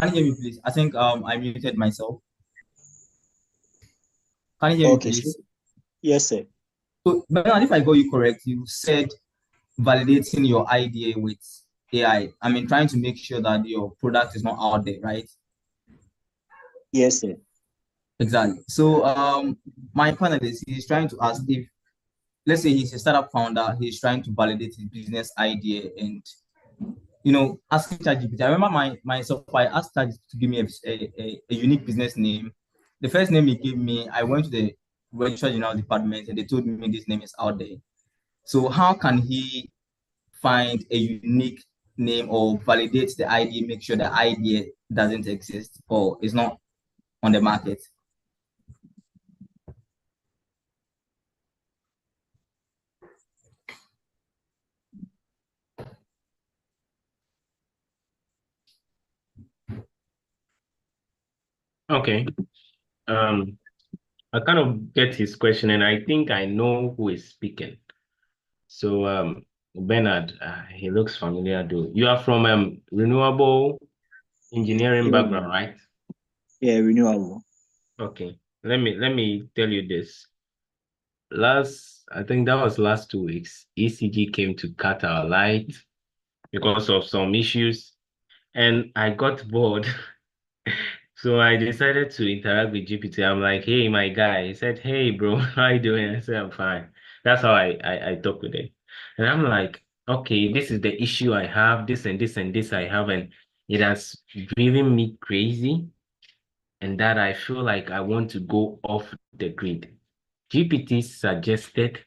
can you hear me, please? I think I muted myself. Can you hear me, please? Yes, sir. So, Bernard, if I got you correct, you said validating your idea with AI. I mean, trying to make sure that your product is not out there, right? Yes, sir. Exactly. So my panelist is trying to ask if, let's say he's a startup founder, he's trying to validate his business idea and, asking ChatGPT. I remember myself, I asked ChatGPT to give me a unique business name. The first name he gave me, I went to the Registrar General Department and they told me this name is out there. So how can he find a unique name or validate the idea, make sure the idea doesn't exist or is not on the market? Okay. I kind of get his question, and I think I know who is speaking. So, Bernard, he looks familiar, though. You are from renewable engineering background, right? Yeah, renewable. Okay. Let me tell you this. I think that was last 2 weeks, ECG came to cut our light because of some issues, and I got bored. So I decided to interact with GPT. I'm like, hey, my guy. He said, hey, bro, how you doing? I said, I'm fine. That's how I talk with it. And I'm like, okay, this is the issue I have, this and this and this I have, and it has driven me crazy. And that I feel like I want to go off the grid. GPT suggested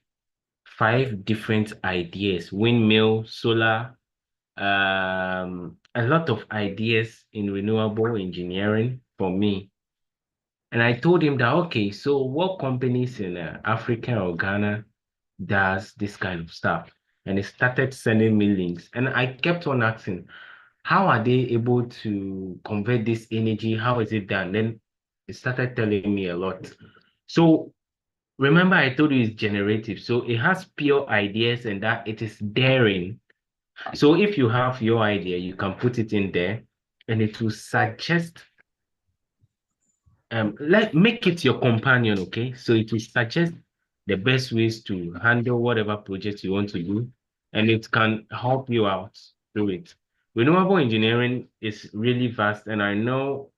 5 different ideas: windmill, solar, a lot of ideas in renewable engineering for me. And I told him that, okay, so what companies in Africa or Ghana does this kind of stuff? And he started sending me links. And I kept on asking, how are they able to convert this energy? How is it done? Then it started telling me a lot. So remember, I told you it's generative. So it has pure ideas and that it is daring. So if you have your idea, you can put it in there and it will suggest, make it your companion, okay? So it will suggest the best ways to handle whatever project you want to do, and it can help you out through it. Renewable engineering is really vast, and I know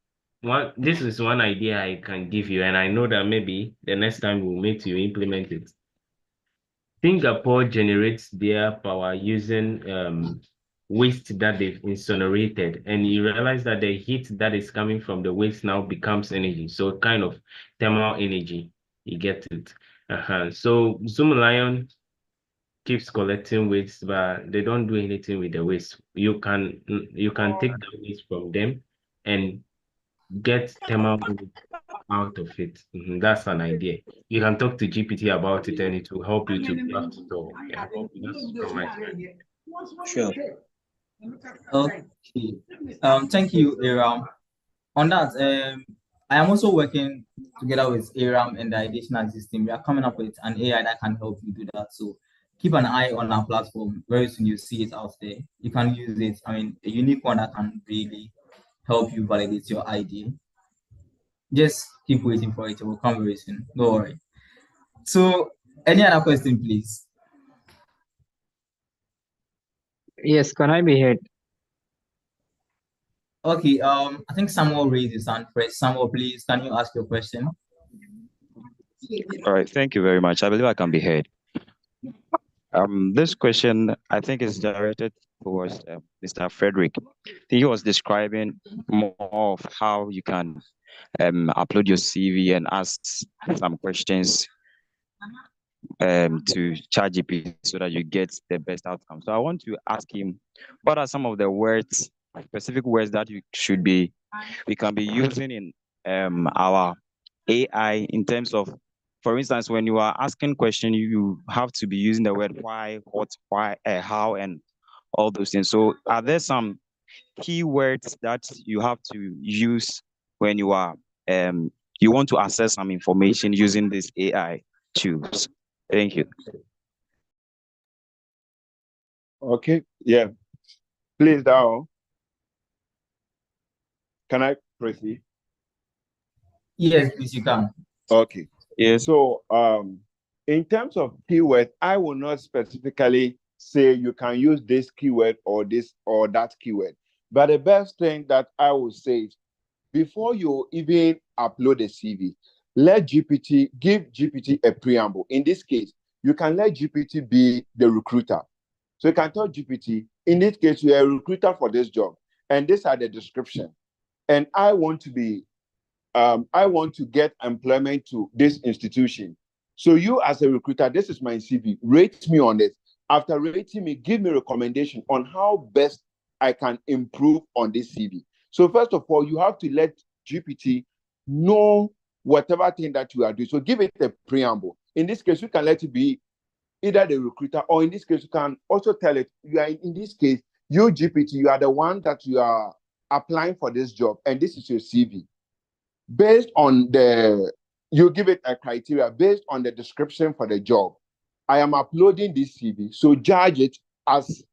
this is one idea I can give you, and I know that maybe the next time we'll meet you implement it. Singapore generates their power using waste that they've incinerated, and you realize that the heat that is coming from the waste now becomes energy. So kind of thermal energy. You get it. So Zoom Lion keeps collecting waste, but they don't do anything with the waste. You can take the waste from them and get thermal energy out of it. That's an idea. You can talk to GPT about it and it will help you to craft it all. Yeah, that's from my side. Sure. Okay. Thank you, Aram. On that, I am also working together with Aram and the Ideation system. We are coming up with an AI that can help you do that. So keep an eye on our platform. Very soon you see it out there. You can use it. I mean, a unique one that can really help you validate your idea. Just keep waiting for it. It will come very soon. Don't worry. So, any other question, please? Yes, can I be heard? Okay. I think Samuel raised his hand first. Samuel, please, can you ask your question? All right. Thank you very much. I believe I can be heard. This question, I think, is directed towards Mr. Frederick. He was describing more of how you can upload your CV and ask some questions to ChatGPT so that you get the best outcome. So I want to ask him, what are some of the words, specific words that we can be using in our AI in terms of, for instance, when you are asking questions, you have to be using the word why, what, why, how, and all those things. So are there some keywords that you have to use when you are you want to access some information using this AI tools? Thank you. Okay, yeah. Please, Dao. Can I proceed? Yes, please, you can. Okay. Yes. So, in terms of keyword, I will not specifically say you can use this keyword or this or that keyword. But the best thing that I will say is, before you even upload a CV, give GPT a preamble. In this case, you can let GPT be the recruiter. So you can tell GPT, in this case, you are a recruiter for this job, and these are the description. And I want to get employment to this institution. So you as a recruiter, this is my CV. Rate me on it. After rating me, give me recommendation on how best I can improve on this CV. So first of all, you have to let GPT know whatever thing that you are doing. So give it a preamble. In this case, you can let it be either the recruiter, or in this case, you can also tell it, you are in this case, you GPT, you are the one that you are applying for this job, and this is your CV. Based on you give it a criteria based on the description for the job. I am uploading this CV, so judge it as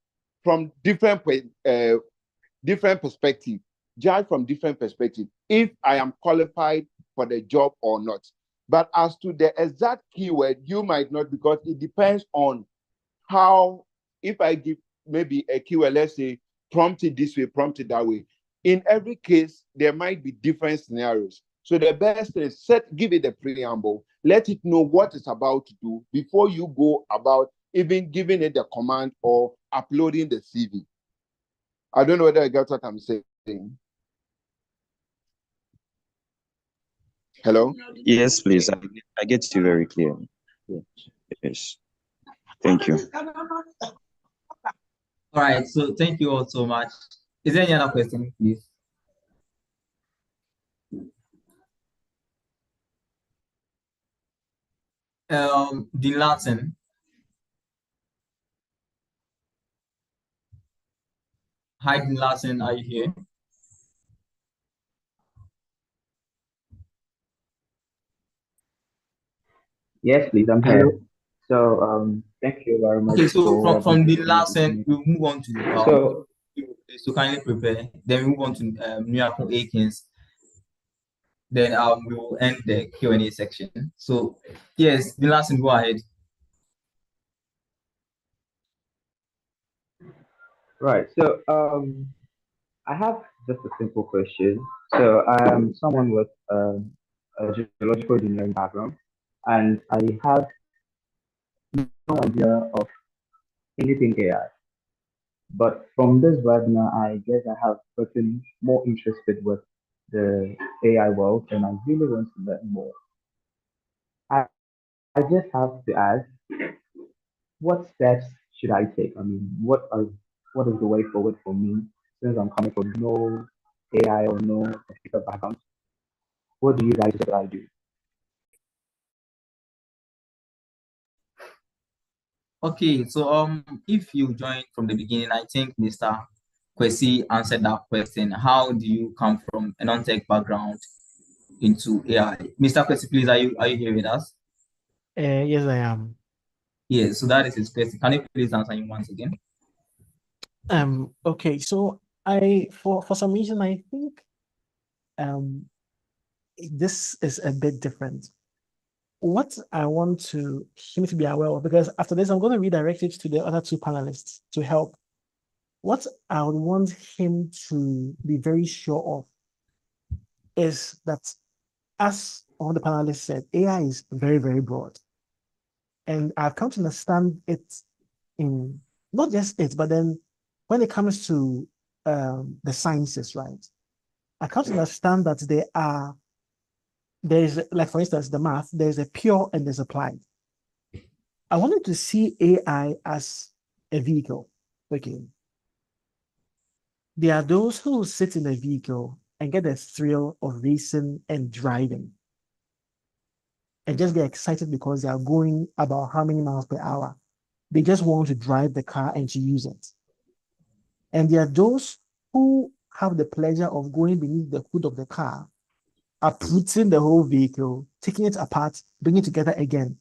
from different perspective. Judge from different perspective if I am qualified for the job or not. But as to the exact keyword, you might not, because it depends on how. If I give maybe a keyword, let's say prompt it this way, prompt it that way. In every case, there might be different scenarios. So the best is give it a preamble, let it know what it's about to do before you go about even giving it the command or uploading the CV. I don't know whether I got what I'm saying. Hello? Yes, please. I get you very clear. Yes. Thank you. All right. So thank you all so much. Is there any other question, please? Dean Latin. Hi, Dean Latin, are you here? Yes, please, I'm Hello. here. So, thank you very much Okay, so for from this the last opportunity. we'll move on to So, so kindly prepare. Then we move on to Miracle Akins. Then we will end the Q&A section. So yes, the last one, go ahead. right. So, I have just a simple question. So, I am someone with a geological engineering background, and I have no idea of anything AI. But from this webinar, I guess I have gotten more interested with the AI world, and I really want to learn more. I, I just have to ask, what steps should I take? I mean, what is the way forward for me since I'm coming from no AI or no computer background? What do you guys think I do? Okay, so if you joined from the beginning, I think Mr. Kwesi answered that question. How do you come from a non-tech background into AI? Mr. Kwesi, please, are you here with us? Yes, I am. Yes, so that is his question. Can you please answer him once again? Okay, so for some reason I think this is a bit different. What I want him to be aware of, because after this I'm going to redirect it to the other two panelists to help. What I would want him to be very sure of is that, as all the panelists said, AI is very, very broad. And I've come to understand it in not just it, but then when it comes to the sciences, right? I come to understand that there's, like, for instance, the math, there's a pure and there's applied. I wanted to see AI as a vehicle. Okay. There are those who sit in a vehicle and get the thrill of racing and driving and just get excited because they are going about how many miles per hour. They just want to drive the car and to use it. And there are those who have the pleasure of going beneath the hood of the car, uprooting the whole vehicle, taking it apart, bringing it together again.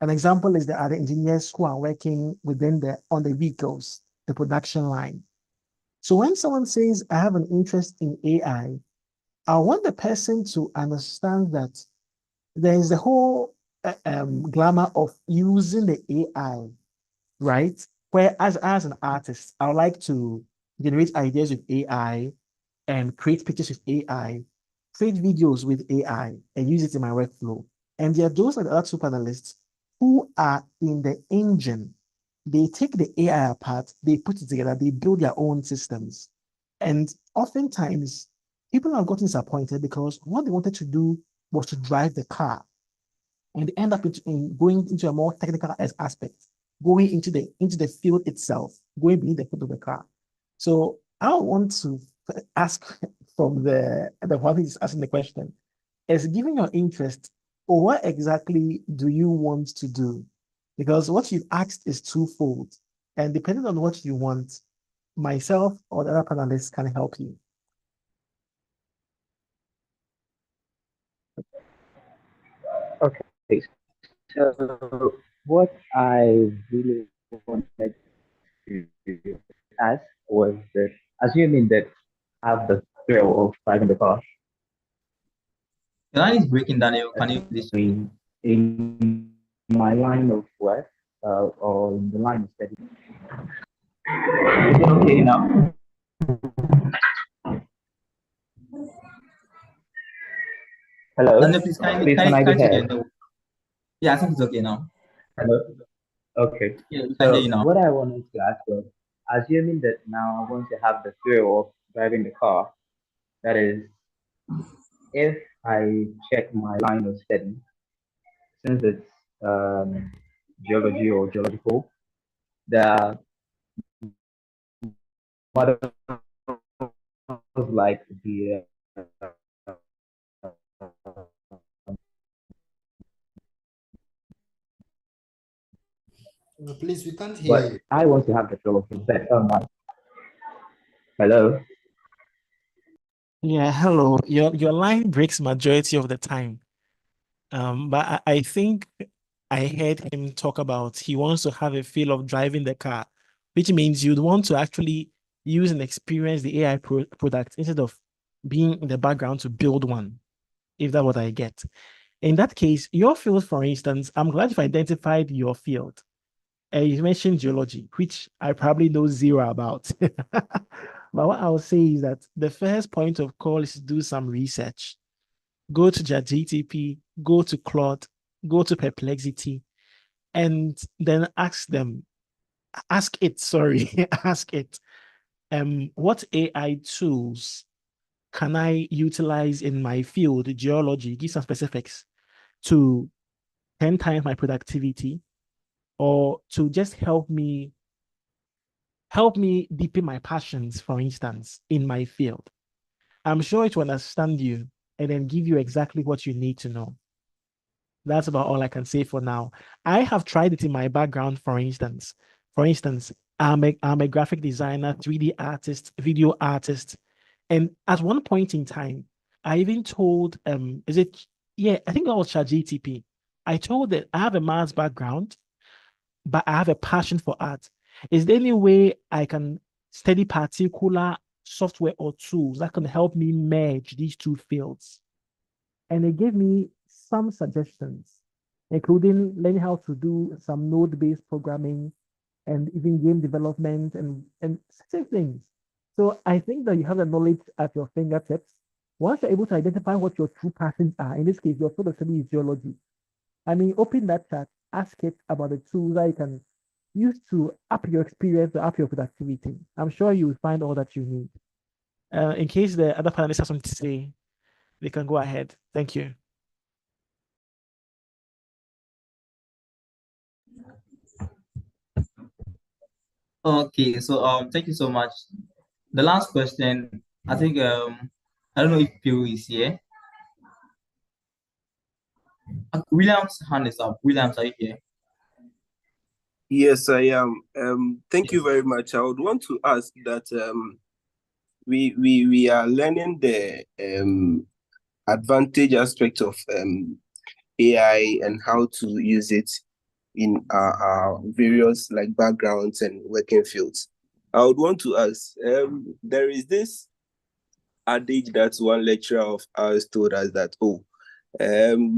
An example is the other engineers who are working on the vehicles, the production line. So when someone says, I have an interest in I want the person to understand that there is the whole glamour of using the AI, right? Where as an artist, I would like to generate ideas with AI and create pictures with AI, create videos with AI, and use it in my workflow. And there are those are the other two panelists who are in the engine. They take the AI apart, they put it together, they build their own systems. And oftentimes, people have gotten disappointed because what they wanted to do was to drive the car, and they end up going into a more technical aspect, going into the field itself, going beneath the hood of the car. So I want to ask from the one who is asking the question, is given your interest, what exactly do you want to do? Because what you've asked is twofold, and depending on what you want, myself or the other panelists can help you. Okay. So, what I really wanted to ask was that, assuming that I have the thrill of driving the car, The line is breaking, Daniel. Can you please? in my line of work, or in the line of study. Is it okay now? Hello? Daniel, please, Please, can I be heard? Yeah, I think it's okay now. Hello? Okay. Yeah, we can hear you So now. what I wanted to ask was, assuming that now I want to have the thrill of driving the car, that is, if I check my line of study, since it's geology or geological, the models like the Please, we can't hear but you. I want to have the floor. Hello. Yeah, hello. Your line breaks majority of the time. But I think I heard him talk about he wants to have a feel of driving the car, which means you'd want to actually use and experience the AI product instead of being in the background to build one, if that's what I get. In that case, your field, for instance, I'm glad you've identified your field. You mentioned geology, which I probably know zero about. But what I'll say is that the first point of call is to do some research. Go to ChatGPT, go to Claude, go to Perplexity, and then ask it, what AI tools can I utilize in my field, geology, give some specifics, to 10 times my productivity, or to just help me deepen my passions, for instance, in my field. I'm sure it will understand you and then give you exactly what you need to know. That's about all I can say for now. I have tried it in my background, for instance. I'm a graphic designer, 3D artist, video artist. And at one point in time, I even told, I think that was ChatGPT. I told it I have a maths background, but I have a passion for art. Is there any way I can study particular software or tools that can help me merge these two fields? And it gave me some suggestions, including learning how to do some node-based programming and even game development and certain things. So I think that you have the knowledge at your fingertips. Once you're able to identify what your true passions are, in this case, your field of study is geology. I mean, open that chat, ask it about the tools that you can use to up your experience or up your productivity. I'm sure you will find all that you need. In case the other panelists have something to say, they can go ahead. Thank you. Okay, so thank you so much. The last question, I think I don't know if Pew is here. William's hand is up. Williams, are you here? Yes, I am. Thank you very much. I would want to ask that we are learning the advantage aspect of AI and how to use it in our various like backgrounds and working fields. I would want to ask, there is this adage that one lecturer of ours told us that,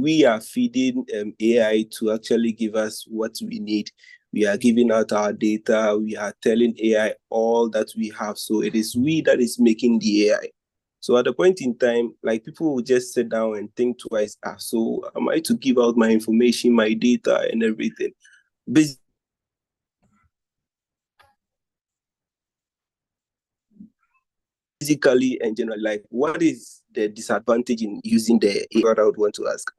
we are feeding AI to actually give us what we need. We are giving out our data. We are telling AI all that we have. So it is we that is making the AI. So at a point in time, like people will just sit down and think twice. So am I to give out my information, my data and everything? Basically and generally, like what is the disadvantage in using the AI? What I would want to ask.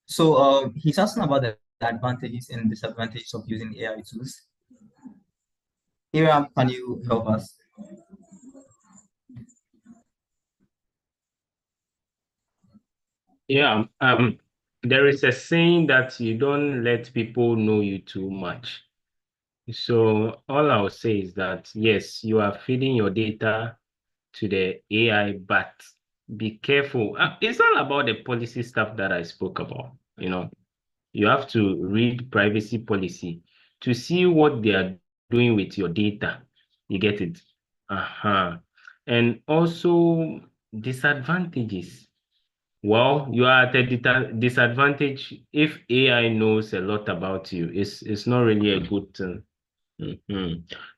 So he's asking about the advantages and disadvantages of using AI tools. Aram, can you help us? Yeah, there is a saying that you don't let people know you too much. So all I'll say is that, yes, you are feeding your data to the AI, but be careful. It's all about the policy stuff that I spoke about. You have to read privacy policy to see what they are doing with your data. You get it? And also disadvantages. Well, you are at a disadvantage if AI knows a lot about you. It's not really a good thing.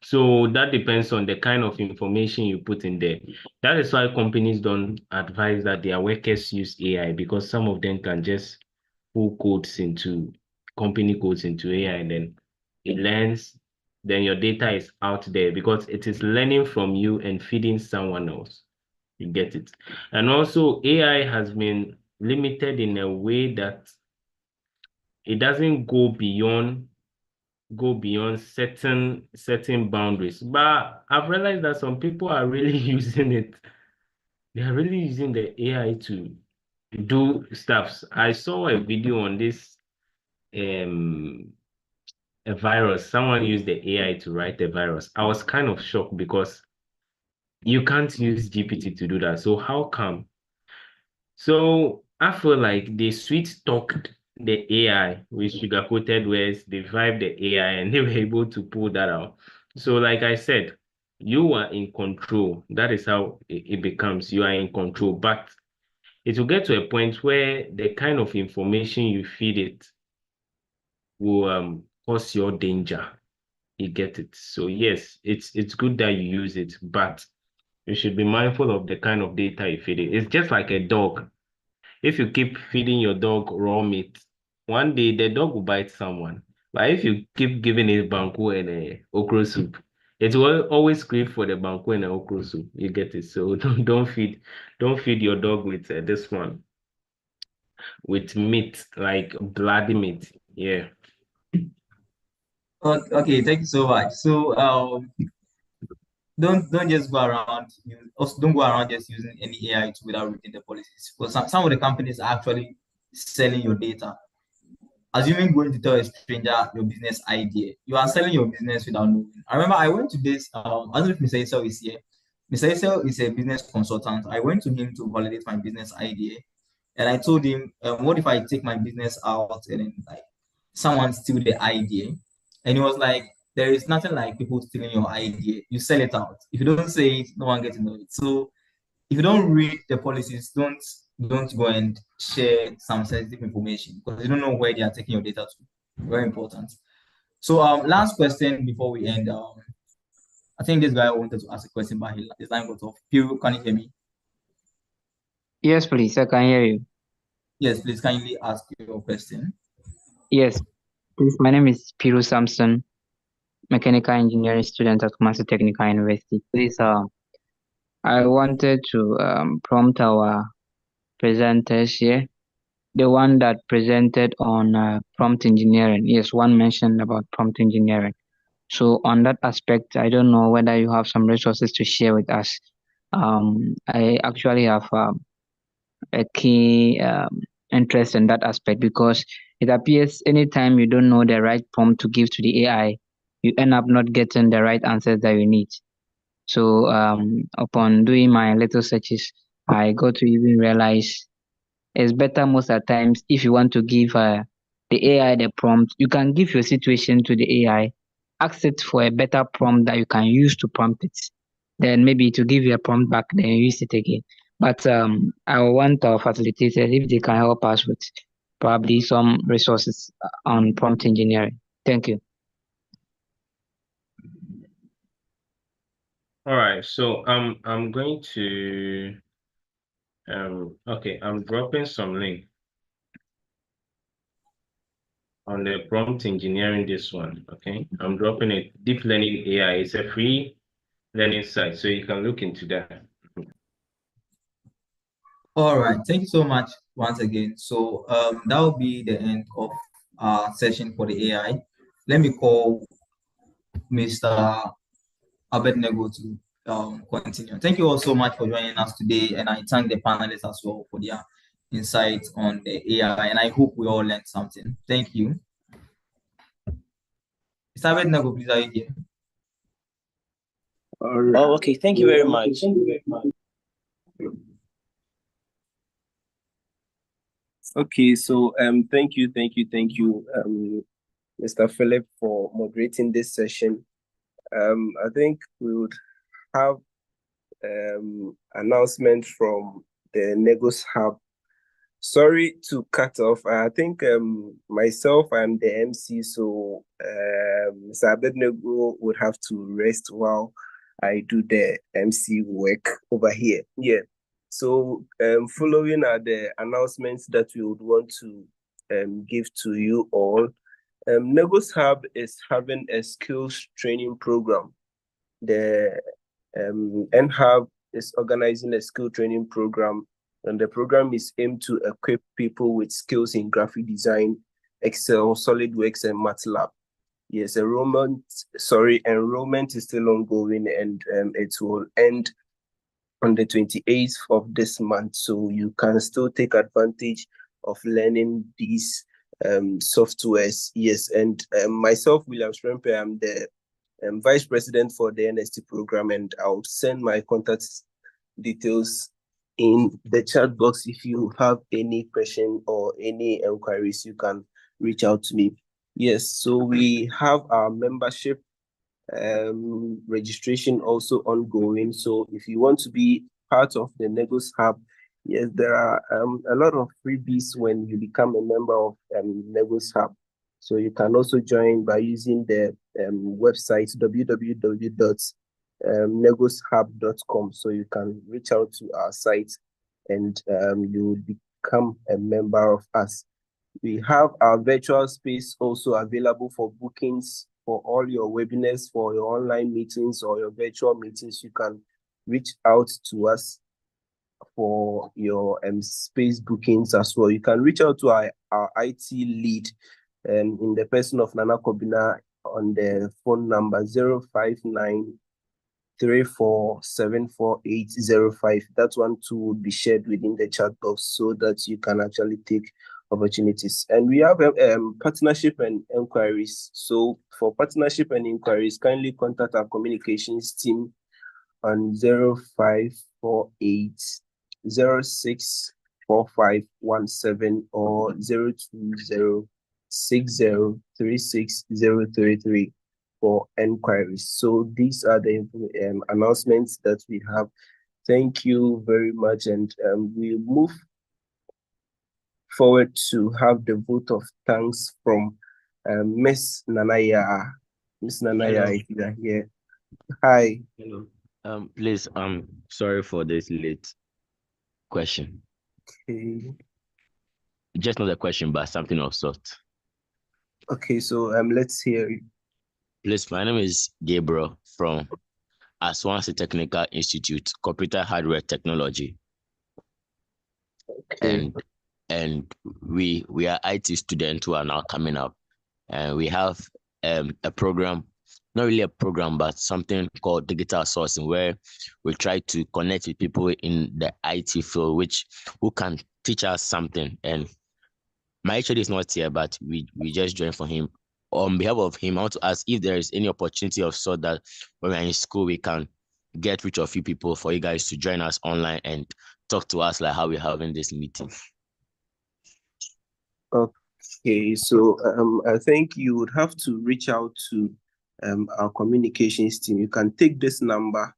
So that depends on the kind of information you put in there. That is why companies don't advise that their workers use AI, because some of them can just pull company codes into AI, and then it learns, then your data is out there because it is learning from you and feeding someone else. You get it? And also AI has been limited in a way that it doesn't go beyond certain boundaries. But I've realized that some people are really using it. They are really using the AI to do stuffs. I saw a video on this a virus. Someone used the AI to write the virus. I was kind of shocked because you can't use GPT to do that. So how come? So I feel like they sweet talked the AI with sugar-coated words, they vibed the AI, and they were able to pull that out. So, like I said, you are in control. That is how it becomes. You are in control. But it will get to a point where the kind of information you feed it will cause your danger. You get it. So yes, it's good that you use it, but you should be mindful of the kind of data you feed it. It's just like a dog. If you keep feeding your dog raw meat, one day the dog will bite someone. But if you keep giving it banku and okra soup, it will always crave for the banku and okra soup. You get it. So don't feed your dog with this one, with meat, like bloody meat. Yeah. Okay, thank you so much. So don't just go around. Also, don't go around just using any AI tool without reading the policies. Because some of the companies are actually selling your data. Assuming going to tell a stranger your business idea, you are selling your business without knowing. I remember I went to this. I don't know if Mr. Isel is here. Mr. Isel is a business consultant. I went to him to validate my business idea, and I told him, "What if I take my business out and then like someone steal the idea?" And he was like, "There is nothing like people stealing your idea. You sell it out. If you don't say it, no one gets to know it." So if you don't read the policies, don't go and share some sensitive information because you don't know where they are taking your data to. Very important. So last question before we end. I think this guy wanted to ask a question, but his line got off. Piru, can you hear me? Yes, please. I can hear you. Yes, please kindly ask your question. Yes, please. My name is Piru Samson, mechanical engineering student at Kumasi Technical University. Please, I wanted to prompt our presenters here, the one that presented on prompt engineering. Yes, one mentioned about prompt engineering. So on that aspect, I don't know whether you have some resources to share with us. I actually have a key interest in that aspect because it appears anytime you don't know the right prompt to give to the AI, you end up not getting the right answers that you need. So upon doing my little searches, I got to even realize it's better most of the times if you want to give the AI the prompt, you can give your situation to the AI, ask it for a better prompt that you can use to prompt it. Then maybe to give you a prompt back, then you use it again. But I want our facilitators if they can help us with probably some resources on prompt engineering. Thank you. All right. So I'm going to okay, I'm dropping some link on the prompt engineering, this one. Okay, I'm dropping it. Deep Learning AI. It's a free learning site, so you can look into that. All right, thank you so much once again. So that will be the end of our session for the AI. Let me call Mr. Abednego to continue. Thank you all so much for joining us today, and I thank the panelists as well for their insights on the AI, and I hope we all learned something. Thank you. Mr. Abednego, please, are you here? Oh, okay. Thank you very much. Okay, so thank you, Mr. Philip, for moderating this session. I think we would have announcement from the Negos Hub. Sorry to cut off. I think myself, I'm the MC, so Mr. Abednego would have to rest while I do the MC work over here. Yeah. So following are the announcements that we would want to give to you all. Negos Hub is having a skills training program. The NHub is organizing a skill training program, and the program is aimed to equip people with skills in graphic design, Excel, SolidWorks, and MATLAB. Yes, enrollment is still ongoing, and it will end on the 28th of this month. So you can still take advantage of learning these softwares. Yes, and myself, William Shrempe, I'm the Vice President for the NST program, and I'll send my contact details in the chat box. If you have any question or any inquiries, you can reach out to me. Yes, so we have our membership registration also ongoing. So if you want to be part of the Negos Hub, yes, there are a lot of freebies when you become a member of Negos Hub. So you can also join by using the website www.negoshub.com. So you can reach out to our site and you will become a member of us. We have our virtual space also available for bookings for all your webinars, for your online meetings or your virtual meetings. You can reach out to us for your space bookings as well. You can reach out to our IT lead in the person of Nana Kobina on the phone number 059-3474-805. That one too will be shared within the chat box so that you can actually take opportunities. And we have partnership and inquiries. So for partnership and inquiries, kindly contact our communications team on 0548 064517 or 020 6036 for enquiries. So these are the announcements that we have. Thank you very much, and we move forward to have the vote of thanks from Miss Nanaya. Miss Nanaya, if you are here. Hi. Hello. Please, I'm sorry for this late question. Okay. Just not a question, but something of sort. Okay, so let's hear it. Please, my name is Gabriel from Aswansi Technical Institute, Computer Hardware Technology. Okay. And we are IT students who are now coming up, and we have a program, not really a program, but something called digital sourcing, where we try to connect with people in the IT field, who can teach us something. And my HOD is not here, but we just joined for him. On behalf of him, I want to ask if there is any opportunity of sort that when we're in school, we can get rid of a few people for you guys to join us online and talk to us like how we're having this meeting. Okay, so I think you would have to reach out to our communications team. You can take this number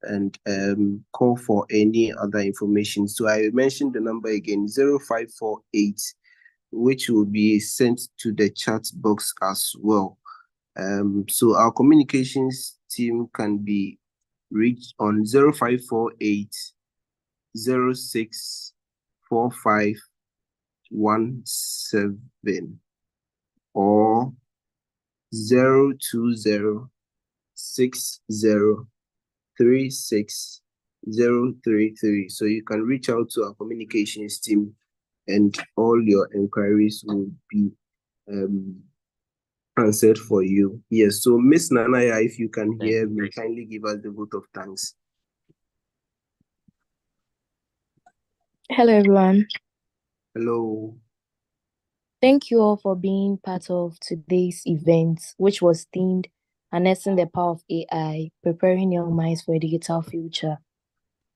and call for any other information. So I mentioned the number again, 0548, which will be sent to the chat box as well. So our communications team can be reached on 0548 064517 or 020 6036 So you can reach out to our communications team and all your inquiries will be answered for you. Yes, so Miss Nanaya, if you can hear me, kindly give us the vote of thanks. Hello, everyone. Hello. Thank you all for being part of today's event, which was themed Harnessing the Power of AI, Preparing Young Minds for a Digital Future.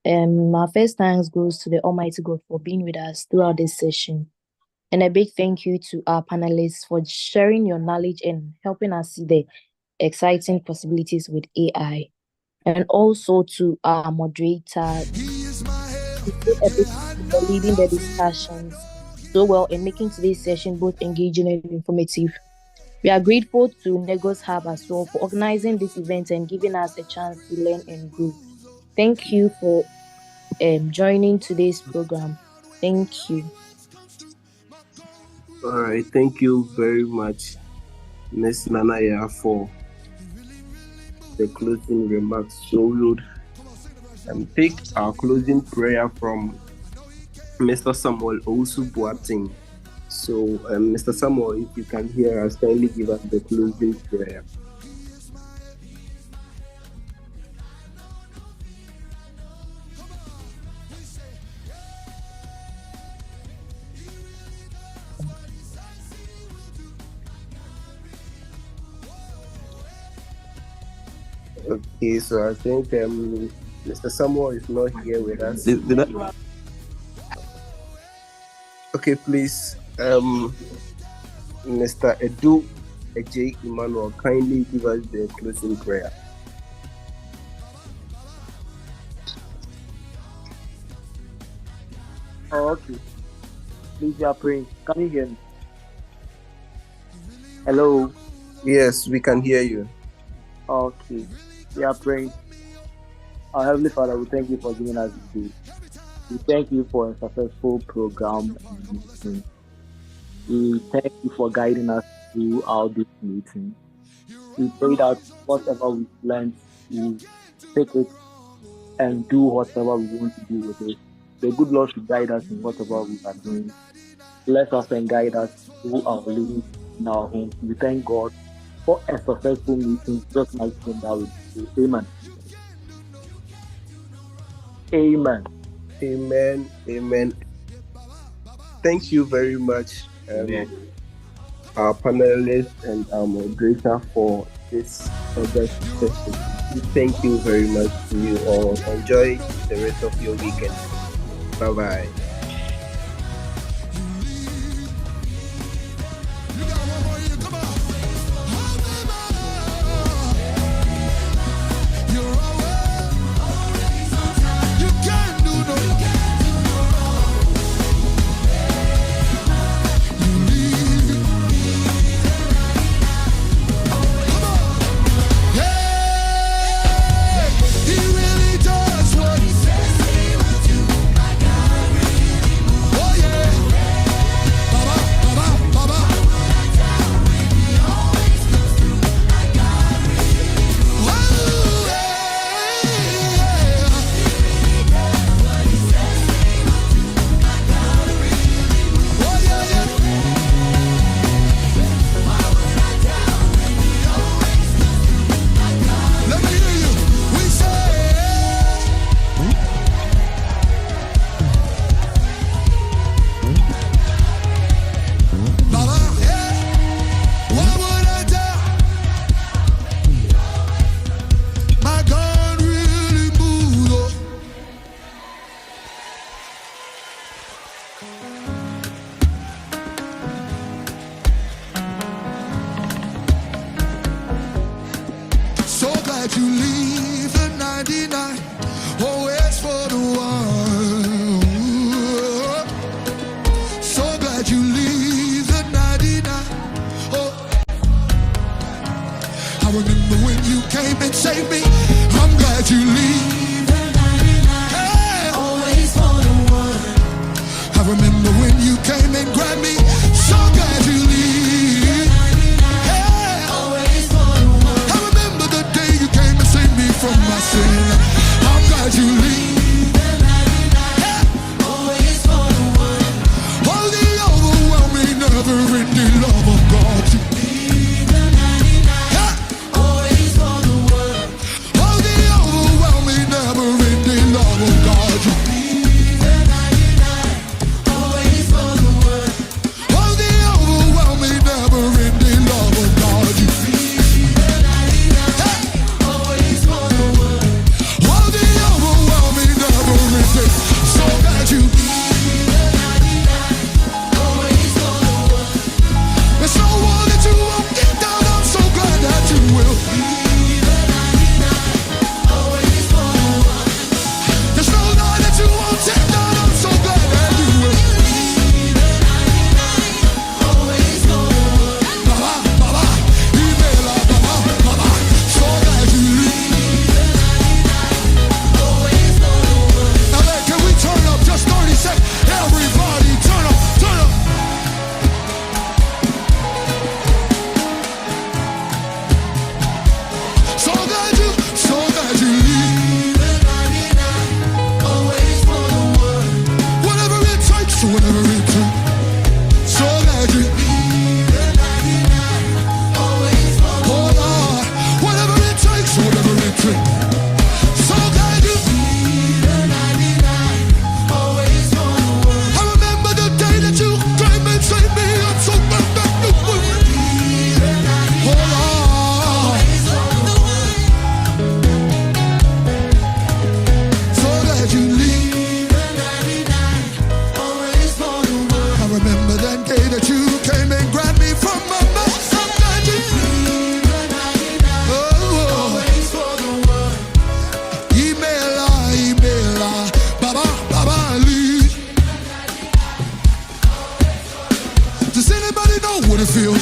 My first thanks goes to the Almighty God for being with us throughout this session. And a big thank you to our panelists for sharing your knowledge and helping us see the exciting possibilities with AI. And also to our moderator, for leading the discussions so well and making today's session both engaging and informative. We are grateful to Negos Hub as well for organizing this event and giving us a chance to learn and grow. Thank you for joining today's program. Thank you. All right, thank you very much, Ms. Nanaya, for the closing remarks. So we would take our closing prayer from Mr. Samuel Owusu Boateng. So, Mr. Samuel, if you can hear us, kindly give us the closing prayer. Okay, so I think Mr. Samuel is not here with us. Okay, please, Mr. Edu Ej Emmanuel, kindly give us the closing prayer. Oh, okay. Please, you are praying. Can you hear me? Hello. Yes, we can hear you. Okay. We are praying. Our Heavenly Father, we thank you for giving us this day. We thank you for a successful program and meeting. We thank you for guiding us throughout this meeting. We pray that whatever we learned, we take it and do whatever we want to do with it. The good Lord should guide us in whatever we are doing. Bless us and guide us through our living in our homes. We thank God for a successful meeting, just like him that we do. Amen. Amen. Amen. Amen. Thank you very much, our panelists and our moderator, for this August session. Thank you very much to you all. Enjoy the rest of your weekend. Bye-bye. He really does what he says he will do. My God,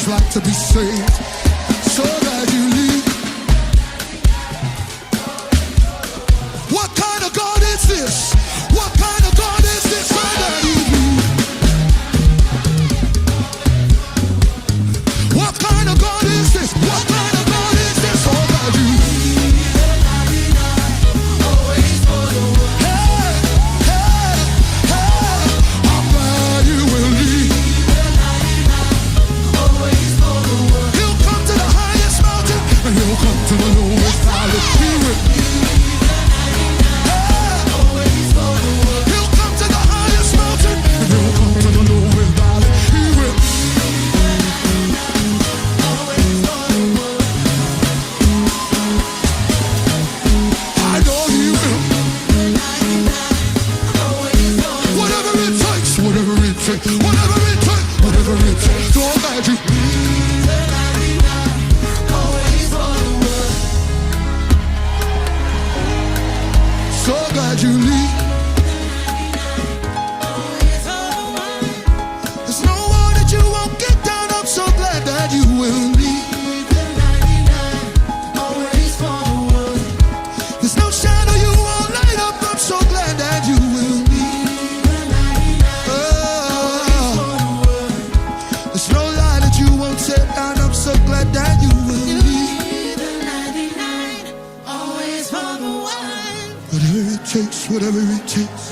it's like to be saved. So glad you leave. What kind of God is this? What kind of God is this? So glad you leave. What kind of God is this? What kind of God is this? So glad you leave. To the lowest valley, he will. He'll come to the highest mountain, and he'll come to the lowest valley, he will. I know he will. Whatever it takes, whatever it takes, whatever it takes, whatever it takes. So glad you. So glad you leave. There's no one that you won't get down. I'm so glad that you will leave. There's no shadow you won't light up. I'm so glad that you will leave. There's no lie that you won't set down. I'm so glad that you will leave. Whatever it takes, whatever it takes,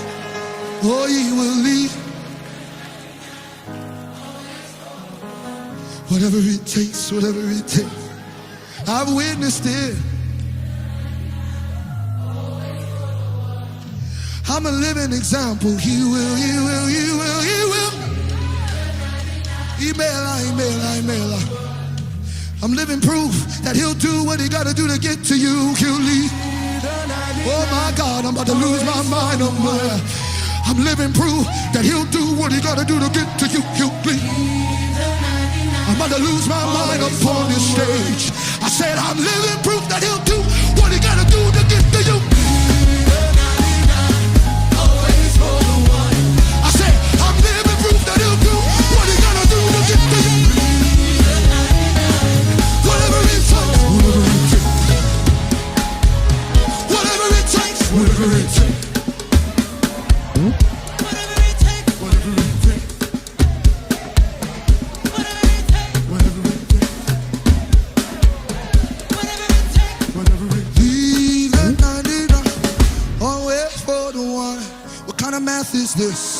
oh, he will leave. Whatever it takes, whatever it takes, I've witnessed it. I'm a living example. He will, he will, he will, he will. Email. I'm living proof that he'll do what he gotta do to get to you. He'll leave. Oh my God, I'm about to lose my mind. I'm living proof that he'll do what he gotta do to get to you. He'll leave. I'm about to lose my mind upon this stage. I said I'm living proof that he'll do what he gotta do to get to you. I said I'm living proof that he'll do what he gotta do to get to you. Whatever it takes, whatever it takes. Whatever it takes, whatever it takes. Whatever it takes, whatever it takes. Whatever it takes, whatever it takes. Whatever it takes. Leave the 99, always for the one. What kind of math is this?